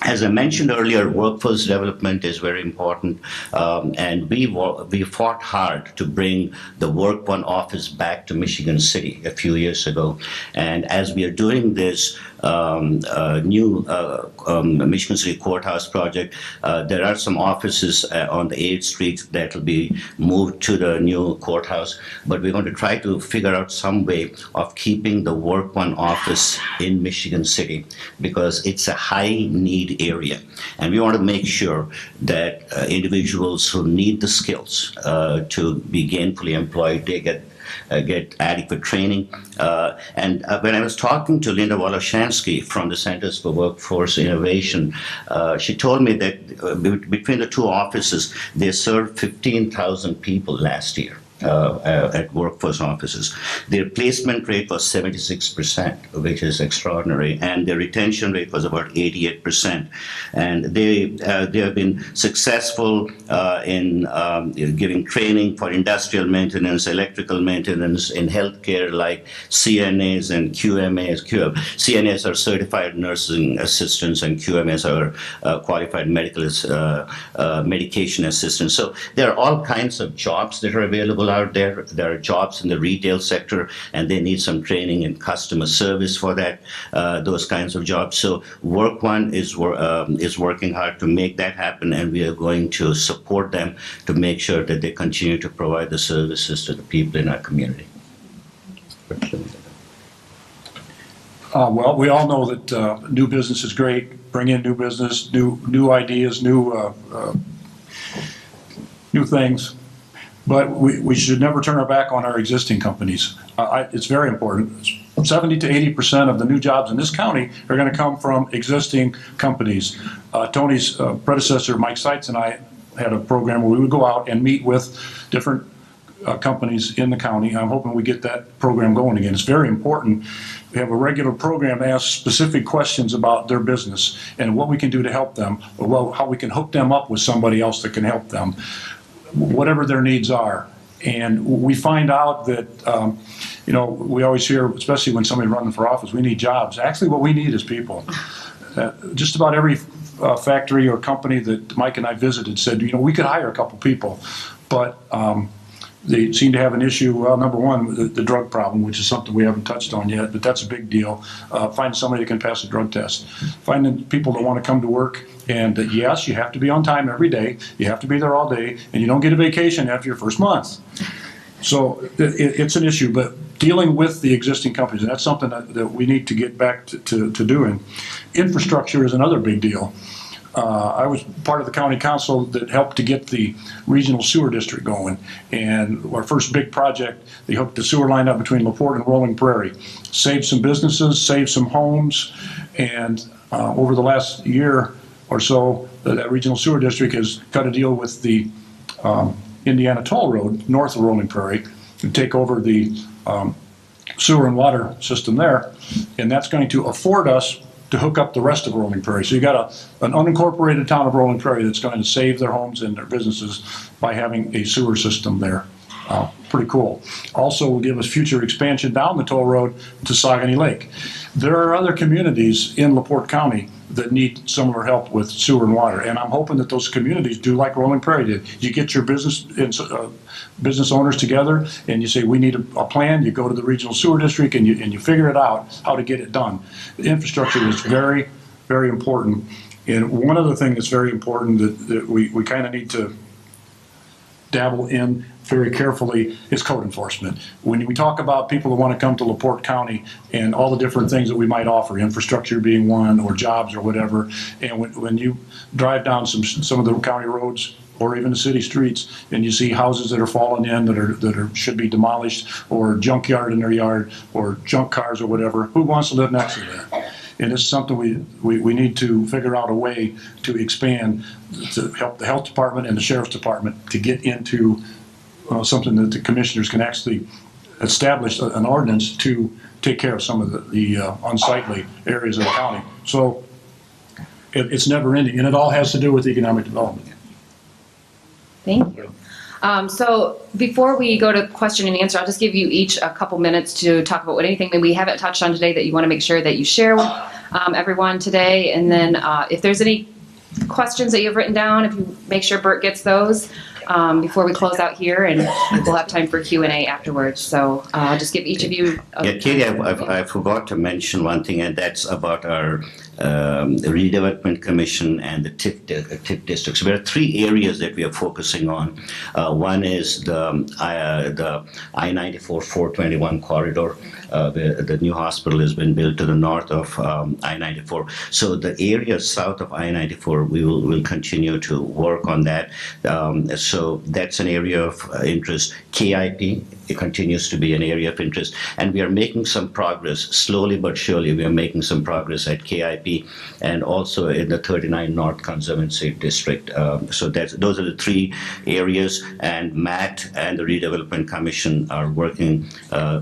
As I mentioned earlier, workforce development is very important, and we fought hard to bring the Work One office back to Michigan City a few years ago. And as we are doing this new Michigan City Courthouse project, there are some offices on the 8th Street that will be moved to the new courthouse, but we're going to try to figure out some way of keeping the Work One office in Michigan City, because it's a high need area, and we want to make sure that individuals who need the skills to be gainfully employed, they get adequate training. And when I was talking to Linda Woloshansky from the Centers for Workforce Innovation, she told me that between the two offices, they served 15,000 people last year. at workforce offices. Their placement rate was 76%, which is extraordinary, and their retention rate was about 88%. And they have been successful in giving training for industrial maintenance, electrical maintenance, in healthcare, like CNAs and QMAs. CNAs are certified nursing assistants, and QMAs are qualified medication assistants. So there are all kinds of jobs that are available out there. There are jobs in the retail sector, and they need some training in customer service for that, those kinds of jobs. So Work One is working hard to make that happen, and we are going to support them to make sure that they continue to provide the services to the people in our community. Well, we all know that new business is great. Bring in new business, new ideas, new things. But we should never turn our back on our existing companies. It's very important. 70 to 80% of the new jobs in this county are going to come from existing companies. Tony's predecessor, Mike Seitz, and I had a program where we would go out and meet with different companies in the county. I'm hoping we get that program going again. It's very important. We have a regular program to ask specific questions about their business and what we can do to help them, or how we can hook them up with somebody else that can help them, whatever their needs are. And we find out that, we always hear, especially when somebody's running for office, we need jobs. Actually, what we need is people. Just about every factory or company that Mike and I visited said, we could hire a couple people, but they seem to have an issue. Well, number one, the drug problem, which is something we haven't touched on yet, but that's a big deal. Finding somebody that can pass a drug test. Finding people that want to come to work. And yes, you have to be on time every day. You have to be there all day, and you don't get a vacation after your first month. So it's an issue, but dealing with the existing companies, and that's something that we need to get back to doing. Infrastructure is another big deal. I was part of the county council that helped to get the regional sewer district going. And our first big project, they hooked the sewer line up between LaPorte and Rolling Prairie. Saved some businesses, saved some homes, and over the last year or so, that regional sewer district has cut a deal with the Indiana Toll Road north of Rolling Prairie to take over the sewer and water system there. And that's going to afford us to hook up the rest of Rolling Prairie. So you got an unincorporated town of Rolling Prairie that's going to save their homes and their businesses by having a sewer system there. Pretty cool. Also will give us future expansion down the toll road to Saugony Lake. There are other communities in LaPorte County that need similar help with sewer and water, and I'm hoping that those communities do like Rolling Prairie did. You get your business owners together and you say, we need a plan. You go to the regional sewer district and you figure it out how to get it done. The infrastructure is very, very important. And one other thing that's very important that we kind of need to dabble in very carefully is code enforcement. When we talk about people that want to come to LaPorte County and all the different things that we might offer, infrastructure being one, or jobs or whatever, and when you drive down some of the county roads or even the city streets and you see houses that are falling in that should be demolished, or junkyard in their yard, or junk cars or whatever, who wants to live next to that? And it's something we need to figure out a way to expand to help the health department and the sheriff's department to get into something that the commissioners can actually establish an ordinance to take care of some of the unsightly areas of the county. So it's never ending, and it all has to do with economic development. Thank you. So before we go to question and answer, I'll just give you each a couple minutes to talk about anything that we haven't touched on today that you want to make sure that you share with everyone today. And then if there's any questions that you've written down, if you make sure Bert gets those before we close out here, and we'll have time for Q&A afterwards. So I'll just give each of you Katie, I forgot to mention one thing, and that's about our redevelopment commission and the TIF districts. There are three areas that we are focusing on. One is the I-94 421 corridor. The new hospital has been built to the north of I-94. So the area south of I-94, we will continue to work on that. So that's an area of interest. KIP, it continues to be an area of interest. And we are making some progress, slowly but surely, we are making some progress at KIP and also in the 39 North Conservancy District. So those are the three areas, and Matt and the Redevelopment Commission are working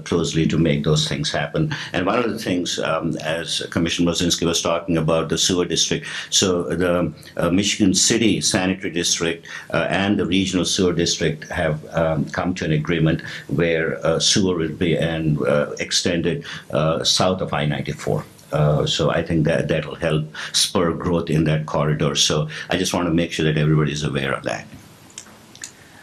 closely to make those things happen. And one of the things, as Commissioner Mosinski was talking about, the sewer district, so the Michigan City Sanitary District and the Regional Sewer District have come to an agreement where sewer will be extended south of I-94. So I think that will help spur growth in that corridor. So I just want to make sure that everybody is aware of that.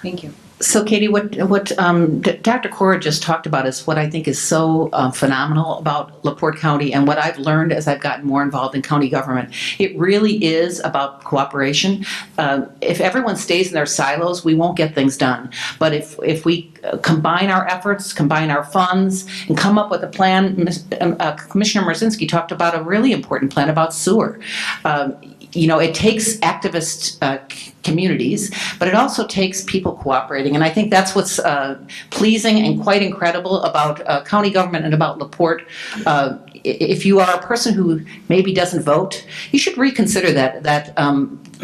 Thank you. So, Katie, what Dr. Cora just talked about is what I think is so phenomenal about LaPorte County, and what I've learned as I've gotten more involved in county government. It really is about cooperation. If everyone stays in their silos, we won't get things done. But if we combine our efforts, combine our funds, and come up with a plan, Commissioner Mosinski talked about a really important plan about sewer. It takes activist communities, but it also takes people cooperating. And I think that's what's pleasing and quite incredible about county government and about LaPorte. If you are a person who maybe doesn't vote, you should reconsider that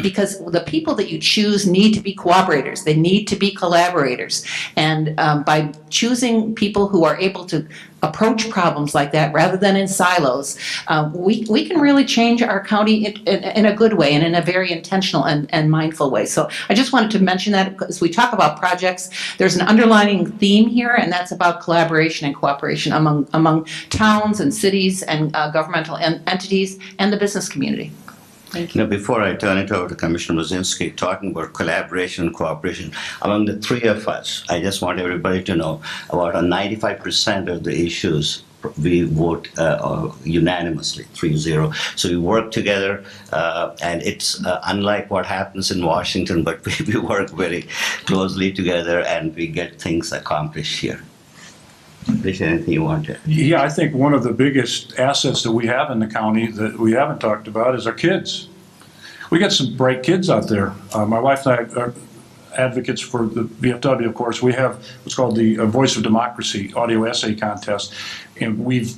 because the people that you choose need to be cooperators. They need to be collaborators. And by choosing people who are able to approach problems like that rather than in silos, we can really change our county in a good way and in a very intentional and mindful way. So I just wanted to mention that as we talk about projects, there's an underlying theme here, and that's about collaboration and cooperation among towns and cities and governmental entities and the business community. Thank you. Now, before I turn it over to Commissioner Mosinski, talking about collaboration and cooperation, among the three of us, I just want everybody to know about 95% of the issues we vote unanimously, 3-0. So we work together, and it's unlike what happens in Washington, but we work very closely together and we get things accomplished here. Is there anything you want to? Yeah, I think one of the biggest assets that we have in the county that we haven't talked about is our kids. We got some bright kids out there. My wife and I are advocates for the VFW, of course. We have what's called the Voice of Democracy audio essay contest, and we've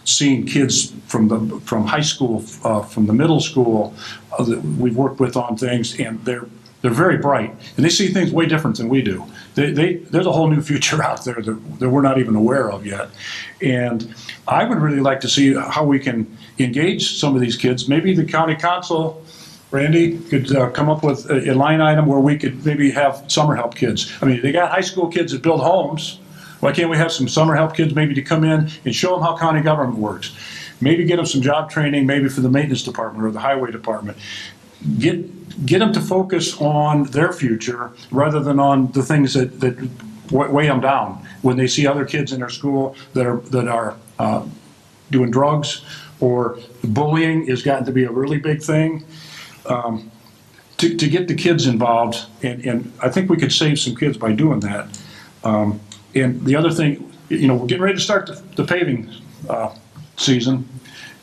seen kids from high school, from the middle school, that we've worked with on things, and they're very bright, and they see things way different than we do. There's a whole new future out there that we're not even aware of yet. And I would really like to see how we can engage some of these kids. Maybe the county council, Randy, could come up with a line item where we could maybe have summer help kids. I mean, they got high school kids that build homes. Why can't we have some summer help kids maybe to come in and show them how county government works? Maybe get them some job training, maybe for the maintenance department or the highway department. Get them to focus on their future rather than on the things that weigh them down when they see other kids in their school that are doing drugs, or bullying has gotten to be a really big thing. To get the kids involved, and I think we could save some kids by doing that. And the other thing, we're getting ready to start the paving season.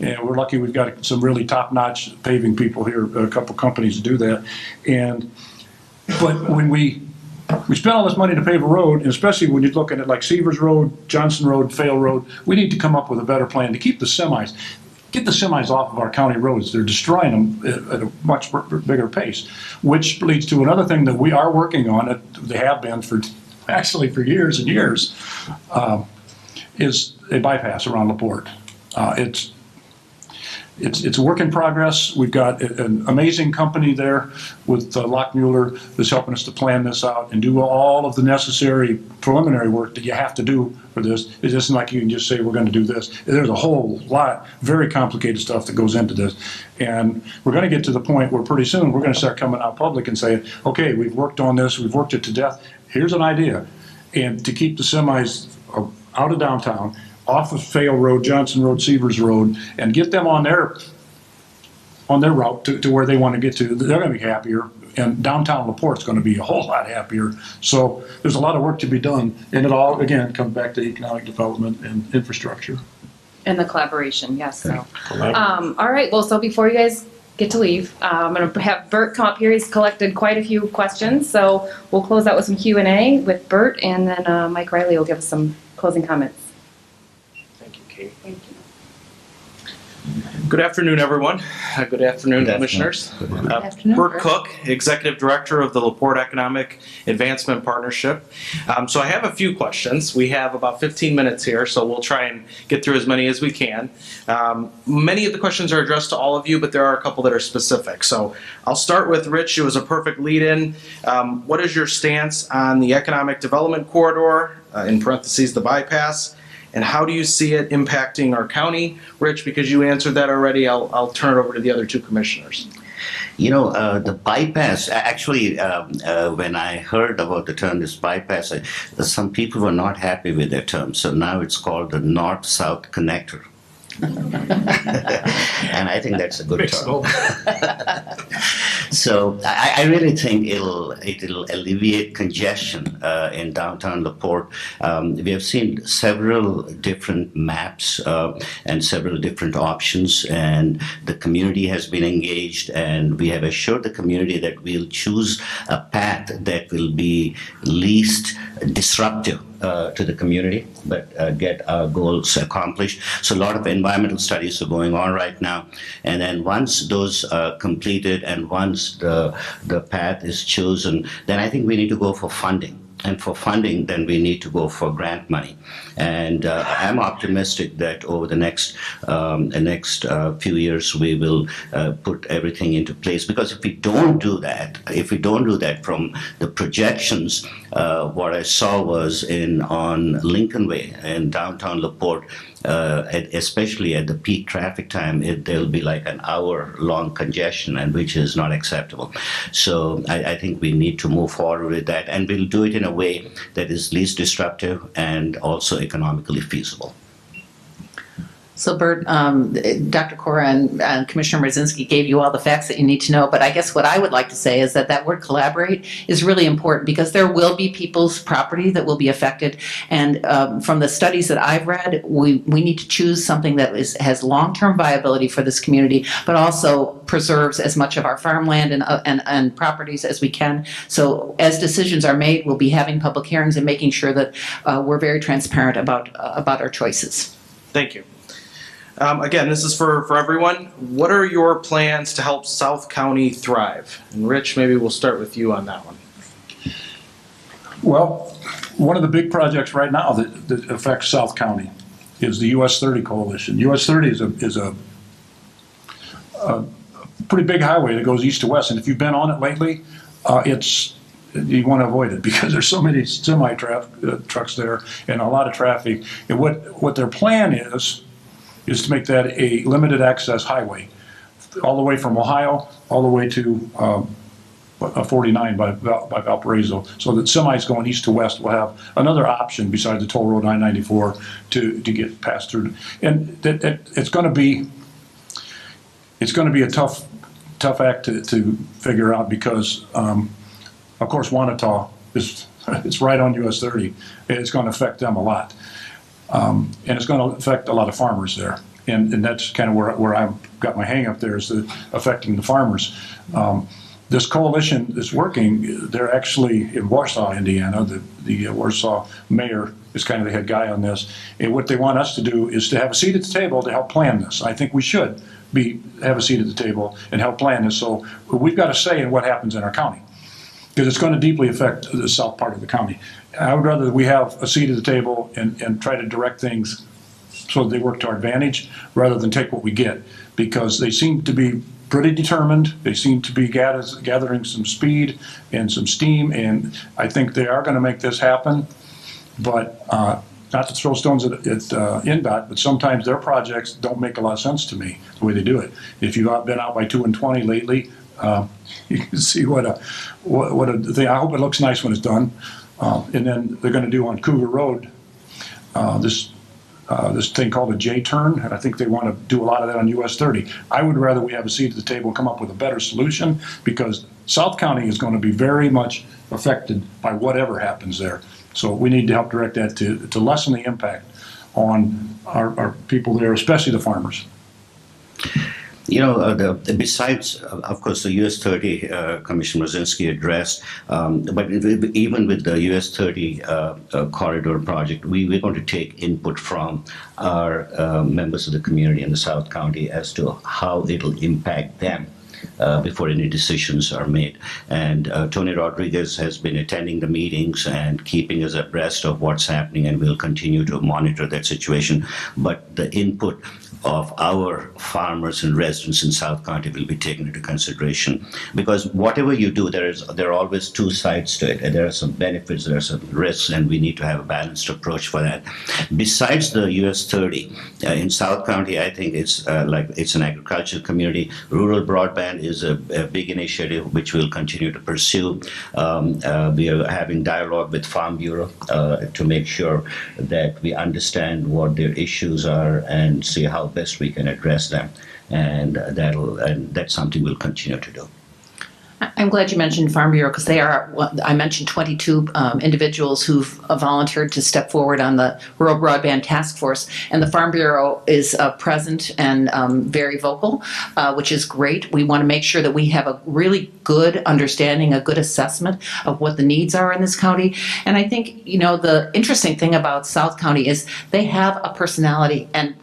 And we're lucky we've got some really top-notch paving people here, a couple companies to do that. But when we spend all this money to pave a road, and especially when you're looking at like Severs Road, Johnson Road, Fail Road, we need to come up with a better plan to keep the semis, get the semis off of our county roads. They're destroying them at a much bigger pace, which leads to another thing that we are working on, that they have been for years and years, is a bypass around LaPorte. It's a work in progress. We've got an amazing company there with Lockmuller that's helping us to plan this out and do all of the necessary preliminary work that you have to do for this. It isn't like you can just say we're going to do this. There's a whole lot, very complicated stuff that goes into this. And we're going to get to the point where pretty soon we're going to start coming out public and saying, okay, we've worked on this, we've worked it to death. Here's an idea. And to keep the semis out of downtown, off of Fail Road, Johnson Road, Severs Road, and get them on their route to where they want to get to. They're going to be happier, and downtown LaPorte's going to be a whole lot happier. So there's a lot of work to be done, and it all, again, comes back to economic development and infrastructure. And the collaboration, yes. So, all right. Well, so before you guys get to leave. I'm going to have Bert come up here. He's collected quite a few questions, so we'll close out with some Q&A with Bert, and then Mike Riley will give us some closing comments. Thank you, Katie. Thank you. Good afternoon, everyone. Good afternoon, Commissioners. afternoon, Bert Bert. Cook, Executive Director of the LaPorte Economic Advancement Partnership. So I have a few questions. We have about 15 minutes here, so we'll try and get through as many as we can. Many of the questions are addressed to all of you, but there are a couple that are specific. So I'll start with Rich. It was a perfect lead-in. What is your stance on the economic development corridor, in parentheses, the bypass? And how do you see it impacting our county? Rich, because you answered that already, I'll turn it over to the other two commissioners. You know, the bypass, actually, when I heard about the term, this bypass, some people were not happy with their term. So now it's called the North-South Connector. And I think that's a good term. So I really think it'll alleviate congestion in downtown LaPorte. We have seen several different maps and several different options, and the community has been engaged, and we have assured the community that we'll choose a path that will be least disruptive to the community, but get our goals accomplished. So a lot of environmental studies are going on right now. And then once those are completed and once the path is chosen, then I think we need to go for funding. And for funding, then we need to go for grant money. And I'm optimistic that over the next few years, we will put everything into place. Because if we don't do that from the projections, what I saw was on Lincoln Way in downtown LaPorte, especially at the peak traffic time, there'll be like an hour-long congestion, and which is not acceptable. So I think we need to move forward with that, and we'll do it in a way that is least disruptive and also economically feasible. So Bert, Dr. Cora and Commissioner Mrzinski gave you all the facts that you need to know, but I guess what I would like to say is that word collaborate is really important, because there will be people's property that will be affected, and from the studies that I've read, we need to choose something that has long-term viability for this community, but also preserves as much of our farmland and properties as we can. So as decisions are made, we'll be having public hearings and making sure that we're very transparent about our choices. Thank you. Again, this is for everyone. What are your plans to help South County thrive? And Rich, maybe we'll start with you on that one. Well, one of the big projects right now that affects South County is the US 30 coalition. US 30 is a pretty big highway that goes east to west, and if you've been on it lately, you want to avoid it because there's so many trucks there and a lot of traffic. And what their plan is to make that a limited access highway, all the way from Ohio, all the way to 49 by Valparaiso, so that semis going east to west will have another option besides the toll road I-94 to get passed through. And it's going to be a tough act to figure out, because of course Wanata it's right on US 30. It's going to affect them a lot. And it's going to affect a lot of farmers there. And that's kind of where I've got my hang up there, is affecting the farmers. This coalition is working. They're actually in Warsaw, Indiana. The Warsaw mayor is kind of the head guy on this. And what they want us to do is to have a seat at the table to help plan this. I think we should have a seat at the table and help plan this. So we've got a say in what happens in our county, because it's going to deeply affect the south part of the county. I would rather we have a seat at the table and try to direct things so that they work to our advantage, rather than take what we get, because they seem to be pretty determined. They seem to be gathering some speed and some steam, and I think they are going to make this happen. But not to throw stones at NDOT, but sometimes their projects don't make a lot of sense to me, the way they do it. If you've been out by 2 and 20 lately, you can see what a thing. I hope it looks nice when it's done. And then they're going to do on Cougar Road this thing called a J-turn, and I think they want to do a lot of that on US 30. I would rather we have a seat at the table and come up with a better solution, because South County is going to be very much affected by whatever happens there. So we need to help direct that to lessen the impact on our people there, especially the farmers. Besides, of course, the US 30 Commissioner Rosinski addressed, but even with the US 30 corridor project, we're going to take input from our members of the community in the South County as to how it'll impact them. Before any decisions are made. And Tony Rodriguez has been attending the meetings and keeping us abreast of what's happening, and we'll continue to monitor that situation. But the input of our farmers and residents in South County will be taken into consideration, because whatever you do, there are always two sides to it, and there are some benefits, there are some risks, and we need to have a balanced approach for that. Besides the US 30 in South County, I think it's an agricultural community. Rural broadband is a big initiative which we'll continue to pursue. We are having dialogue with Farm Bureau to make sure that we understand what their issues are and see how best we can address them, and that's something we'll continue to do. I'm glad you mentioned Farm Bureau, because I mentioned 22 individuals who've volunteered to step forward on the Rural Broadband Task Force, and the Farm Bureau is present and very vocal, which is great. We want to make sure that we have a really good understanding, a good assessment of what the needs are in this county. And I think, the interesting thing about South County is they have a personality, and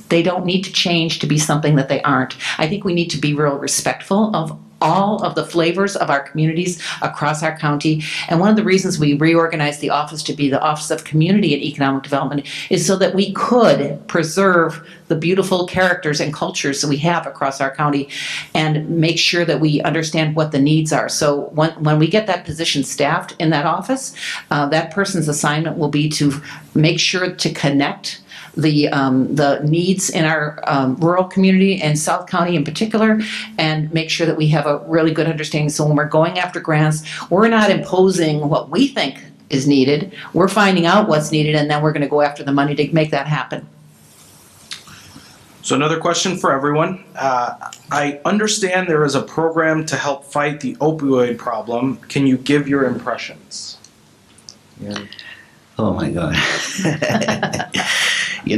they don't need to change to be something that they aren't. I think we need to be real respectful of all of the flavors of our communities across our county. And one of the reasons we reorganized the office to be the Office of Community and Economic Development is so that we could preserve the beautiful characters and cultures that we have across our county and make sure that we understand what the needs are. So when we get that position staffed in that office, that person's assignment will be to make sure to connect the needs in our rural community and South County in particular, and make sure that we have a really good understanding. So when we're going after grants, we're not imposing what we think is needed. We're finding out what's needed, and then we're going to go after the money to make that happen. So another question for everyone. I understand there is a program to help fight the opioid problem. Can you give your impressions? Yeah. Oh my God.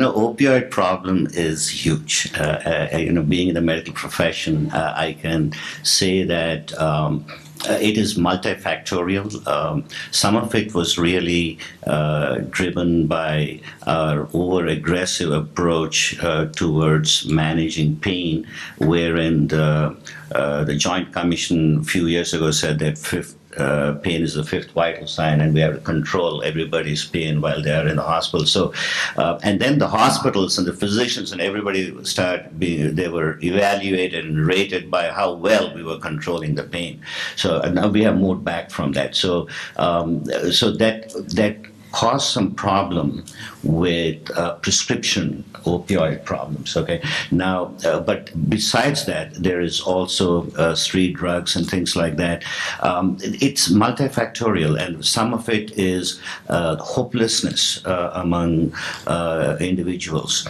Opioid problem is huge. Being in the medical profession, I can say that it is multifactorial. Some of it was really driven by our over-aggressive approach towards managing pain, wherein the Joint Commission a few years ago said that pain is the fifth vital sign, and we have to control everybody's pain while they are in the hospital. So, and then the hospitals and the physicians and everybody they were evaluated and rated by how well we were controlling the pain. So now we have moved back from that. So, that caused some problem with prescription opioid problems. Okay, now, but besides that, there is also street drugs and things like that. It's multifactorial, and some of it is hopelessness among individuals.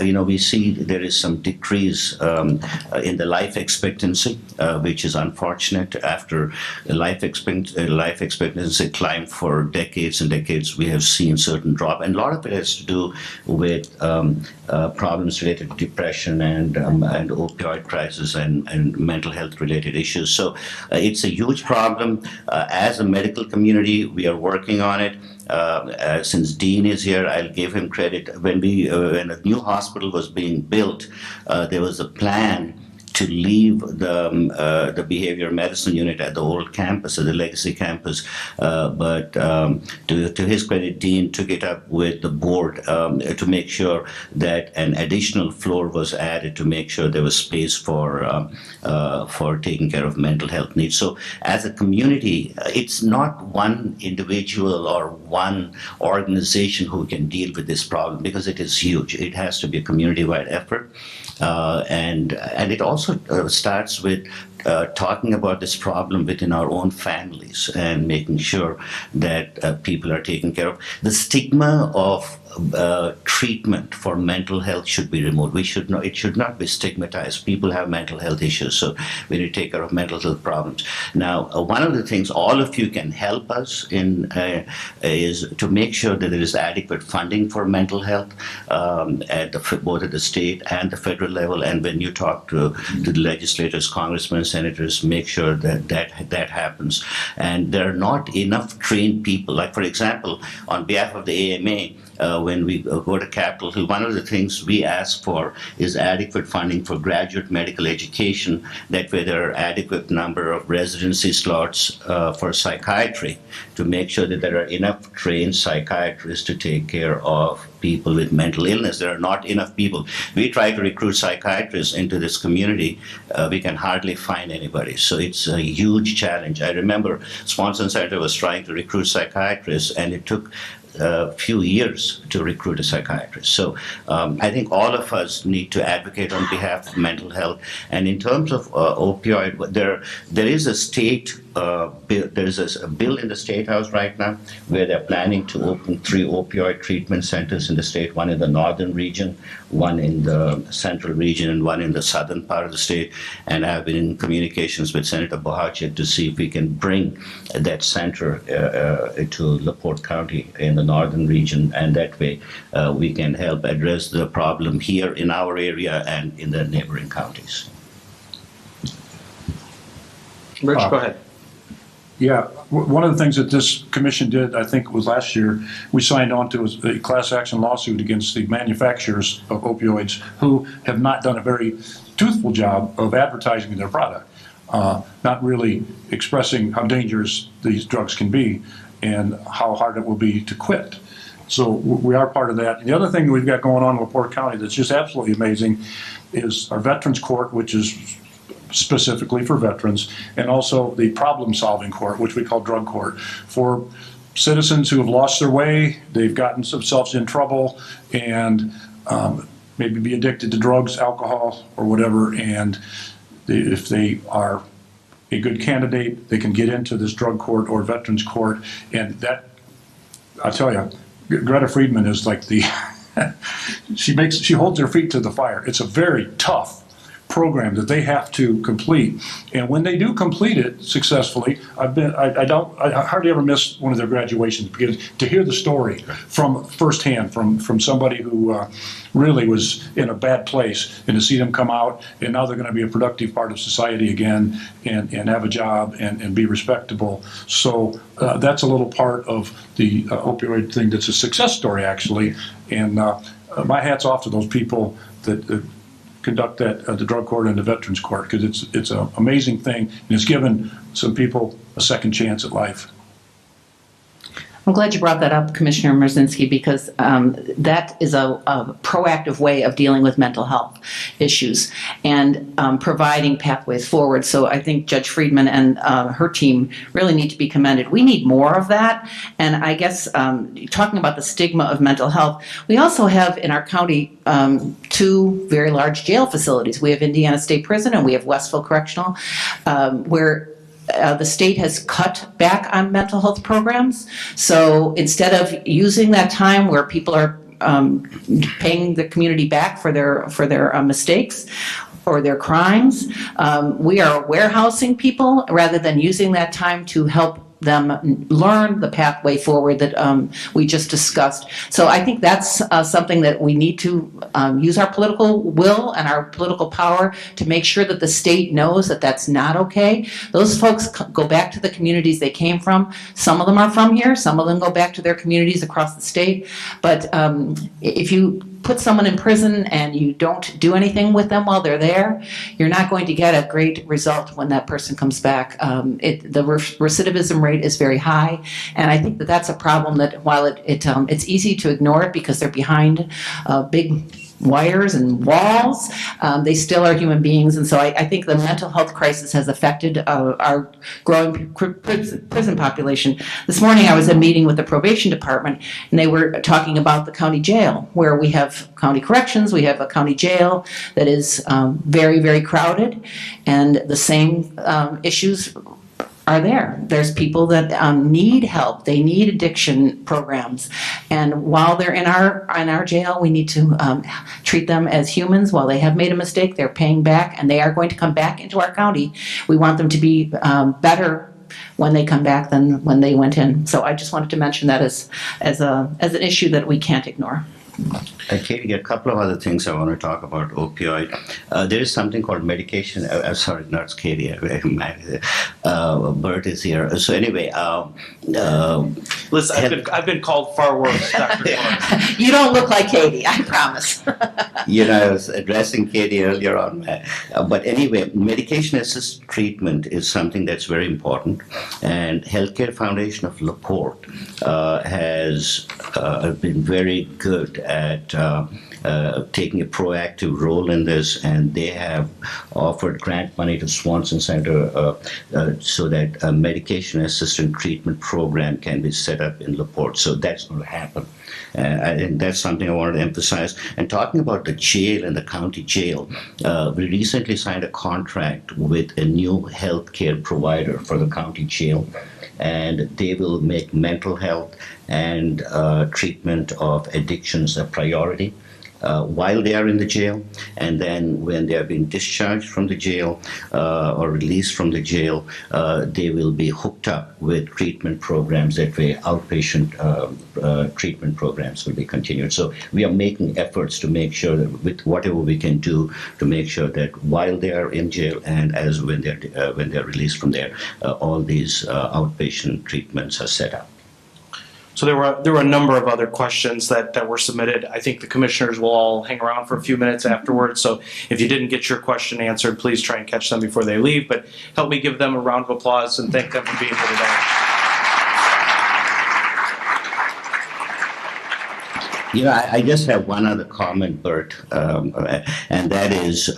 We see there is some decrease in the life expectancy, which is unfortunate. After life expectancy climbed for decades and decades, we have seen certain drop, and a lot of it has to do with problems related to depression and opioid crisis and mental health related issues. So it's a huge problem. As a medical community, we are working on it. Since Dean is here, I'll give him credit. When a new hospital was being built, there was a plan to leave the behavioral medicine unit at the old campus, at the legacy campus. But to his credit, Dean took it up with the board to make sure that an additional floor was added to make sure there was space for taking care of mental health needs. So as a community, it's not one individual or one organization who can deal with this problem, because it is huge. It has to be a community-wide effort. And it also starts with talking about this problem within our own families and making sure that people are taken care of. The stigma of treatment for mental health should be removed. It should not be stigmatized. People have mental health issues, so we need to take care of mental health problems. Now, one of the things all of you can help us in is to make sure that there is adequate funding for mental health at both at the state and the federal level. And when you talk to the legislators, congressmen, senators, make sure that happens. And there are not enough trained people. Like, for example, on behalf of the AMA, when we go to Capitol Hill, one of the things we ask for is adequate funding for graduate medical education. That way there are adequate number of residency slots for psychiatry to make sure that there are enough trained psychiatrists to take care of people with mental illness. There are not enough people. We try to recruit psychiatrists into this community. We can hardly find anybody. So it's a huge challenge. I remember Swanson Center was trying to recruit psychiatrists, and it took a few years to recruit a psychiatrist. So I think all of us need to advocate on behalf of mental health. And in terms of opioid, there is a state there's a bill in the State House right now where they're planning to open 3 opioid treatment centers in the state, one in the northern region, one in the central region, and one in the southern part of the state. And I've been in communications with Senator Bohacek to see if we can bring that center to LaPorte County in the northern region, and that way we can help address the problem here in our area and in the neighboring counties. Rich, go ahead. Yeah, one of the things that this commission did, I think it was last year, we signed on to a class action lawsuit against the manufacturers of opioids who have not done a very truthful job of advertising their product, not really expressing how dangerous these drugs can be and how hard it will be to quit. So we are part of that. And the other thing we've got going on in LaPorte County that's just absolutely amazing is our Veterans Court, which is specifically for veterans, and also the problem-solving court, which we call drug court, for citizens who have lost their way, they've gotten themselves in trouble, and maybe be addicted to drugs, alcohol, or whatever, and if they are a good candidate, they can get into this drug court or veterans court, and that, I'll tell you, Greta Friedman is like the, she holds her feet to the fire. It's a very tough program that they have to complete, and when they do complete it successfully, I hardly ever miss one of their graduations, because to hear the story from firsthand from somebody who really was in a bad place, and to see them come out and now they're going to be a productive part of society again and have a job and be respectable. So that's a little part of the opioid thing that's a success story, actually, and my hat's off to those people that conduct that the drug court and the veterans court, because it's an amazing thing, and it's given some people a second chance at life. I'm glad you brought that up, Commissioner Merzinski, because that is a proactive way of dealing with mental health issues and providing pathways forward. So I think Judge Friedman and her team really need to be commended. We need more of that. And I guess talking about the stigma of mental health, we also have in our county 2 very large jail facilities. We have Indiana State Prison and we have Westville Correctional, where the state has cut back on mental health programs. So instead of using that time where people are paying the community back for their mistakes or their crimes, we are warehousing people rather than using that time to help them learn the pathway forward that we just discussed. So I think that's something that we need to use our political will and our political power to make sure that the state knows that that's not okay. Those folks go back to the communities they came from. Some of them are from here. Some of them go back to their communities across the state. But if you put someone in prison and you don't do anything with them while they're there, you're not going to get a great result when that person comes back. The recidivism rate is very high, and I think that that's a problem that while it's easy to ignore it because they're behind big wires and walls, they still are human beings. And so I think the mental health crisis has affected our growing prison population. This morning I was at a meeting with the probation department, and they were talking about the county jail, where we have county corrections, we have a county jail that is very, very crowded, and the same issues are there. There's people that need help. They need addiction programs, and while they're in our jail, we need to treat them as humans. While they have made a mistake, they're paying back, and they are going to come back into our county. We want them to be better when they come back than when they went in. So I just wanted to mention that as an issue that we can't ignore. Katie, a couple of other things I want to talk about opioid. There is something called medication. Sorry, not Katie. Bert is here. So anyway, Listen, I've been called far worse, Dr. Lawrence. You don't look like Katie, I promise. I was addressing Katie earlier on. But anyway, medication-assisted treatment is something that's very important. And Healthcare Foundation of LaPorte has been very good at taking a proactive role in this, and they have offered grant money to Swanson Center so that a medication-assisted treatment program can be set up in LaPorte. So that's going to happen. And that's something I wanted to emphasize. And talking about the jail and the county jail, we recently signed a contract with a new healthcare provider for the county jail, and they will make mental health and treatment of addictions a priority while they are in the jail, and then when they are being discharged from the jail or released from the jail, they will be hooked up with treatment programs. That way, outpatient treatment programs will be continued. So we are making efforts to make sure that with whatever we can do to make sure that while they are in jail and as when they're released from there, all these outpatient treatments are set up. So there were a number of other questions that were submitted. I think the commissioners will all hang around for a few minutes afterwards. So if you didn't get your question answered, please try and catch them before they leave. But help me give them a round of applause and thank them for being here today. I just have one other comment, Bert, and that is,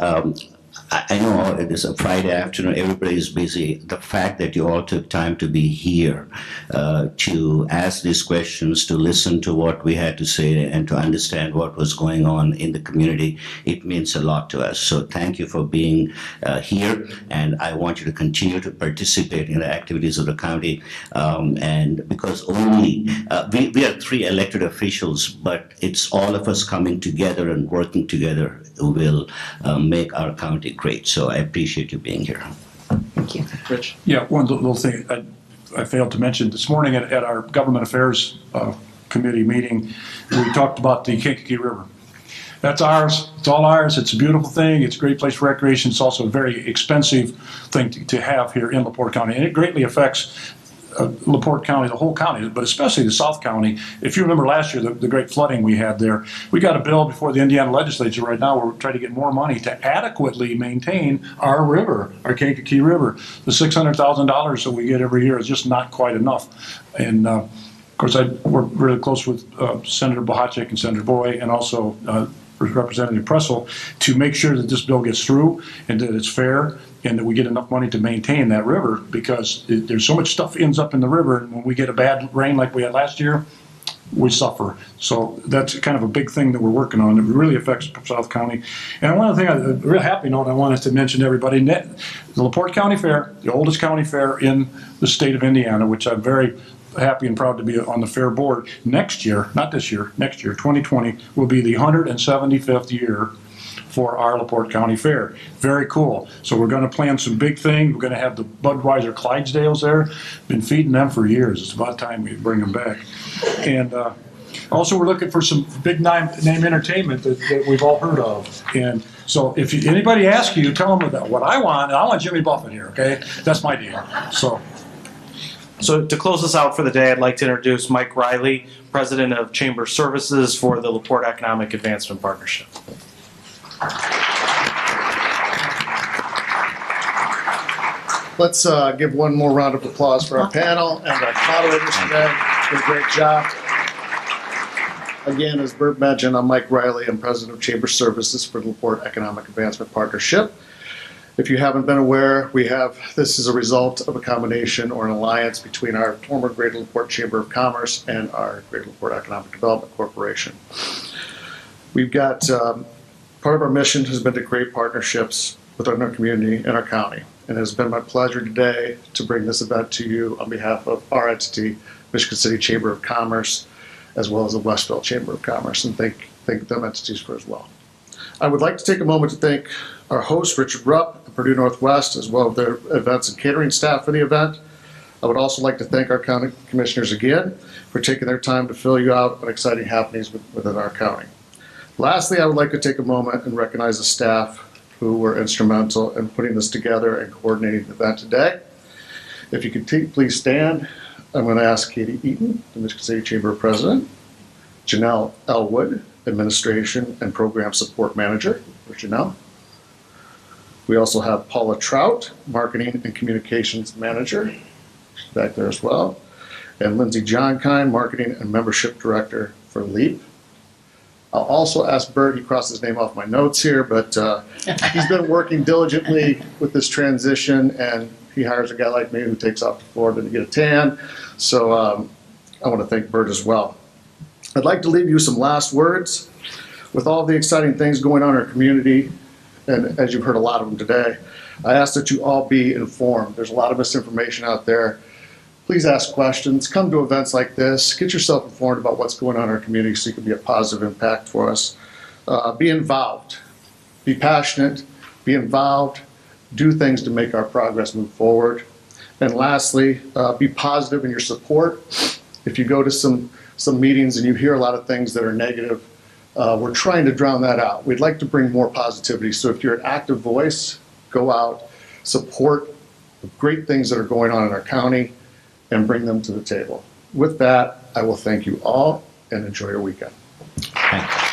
I know it is a Friday afternoon, everybody is busy. The fact that you all took time to be here to ask these questions, to listen to what we had to say, and to understand what was going on in the community, it means a lot to us. So thank you for being here, and I want you to continue to participate in the activities of the county. And because only, we are 3 elected officials, but it's all of us coming together and working together who will make our county great. So I appreciate you being here. Thank you. Rich? Yeah, one little thing I failed to mention. This morning at our Government Affairs Committee meeting, we talked about the Kankakee River. That's ours. It's all ours. It's a beautiful thing. It's a great place for recreation. It's also a very expensive thing to have here in LaPorte County, and it greatly affects LaPorte County, the whole county, but especially the South County. If you remember last year, the great flooding we had there, we got a bill before the Indiana legislature right now. We're trying to get more money to adequately maintain our river, our Kankakee River. The $600,000 that we get every year is just not quite enough. And of course, I work really close with Senator Bohacek and Senator Boy, and also Representative Pressel, to make sure that this bill gets through and that it's fair and that we get enough money to maintain that river, because there's so much stuff ends up in the river, and when we get a bad rain like we had last year, we suffer. So that's kind of a big thing that we're working on. It really affects South County. And one other thing, a real happy note I wanted to mention to everybody, the LaPorte County Fair, the oldest county fair in the state of Indiana, which I'm very happy and proud to be on the fair board. Next year, not this year, next year, 2020, will be the 175th year for our LaPorte County Fair. Very cool. So we're going to plan some big things. We're going to have the Budweiser Clydesdales there. Been feeding them for years. It's about time we bring them back. And also we're looking for some big name entertainment that we've all heard of. And so if anybody asks you, tell them about what I want Jimmy Buffett here, okay? That's my deal. So to close us out for the day, I'd like to introduce Mike Riley, President of Chamber Services for the LaPorte Economic Advancement Partnership. Let's give one more round of applause for our panel and our moderators today. It's been a great job. Again, as Bert mentioned, I'm Mike Riley. I'm President of Chamber Services for the LaPorte Economic Advancement Partnership. If you haven't been aware, this is a result of a combination or an alliance between our former Greater LaPorte Chamber of Commerce and our Greater LaPorte Economic Development Corporation. We've got part of our mission has been to create partnerships with our community and our county. and it has been my pleasure today to bring this event to you on behalf of our entity, Michigan City Chamber of Commerce, as well as the Westville Chamber of Commerce, and thank them entities for as well. I would like to take a moment to thank our host, Richard Rupp, at Purdue Northwest, as well as their events and catering staff for the event. I would also like to thank our county commissioners again for taking their time to fill you out on exciting happenings within our county. Lastly, I would like to take a moment and recognize the staff who were instrumental in putting this together and coordinating the event today. If you could please stand, I'm going to ask Katie Eaton, the Michigan City Chamber President, Janelle Elwood, Administration and Program Support Manager, for Janelle. We also have Paula Trout, Marketing and Communications Manager, she's back there as well, and Lindsay Johnkind, Marketing and Membership Director for LEAP. I'll also ask Bert, he crossed his name off my notes here, but he's been working diligently with this transition, and he hires a guy like me who takes off to Florida to get a tan. So I want to thank Bert as well. I'd like to leave you some last words. With all the exciting things going on in our community, and as you've heard a lot of them today, I ask that you all be informed. There's a lot of misinformation out there. Please ask questions, come to events like this, get yourself informed about what's going on in our community so you can be a positive impact for us. Be involved, be passionate, be involved, do things to make our progress move forward. And lastly, be positive in your support. If you go to some meetings and you hear a lot of things that are negative, we're trying to drown that out. We'd like to bring more positivity. So if you're an active voice, go out, support the great things that are going on in our county, and bring them to the table. With that, I will thank you all and enjoy your weekend. Thank you.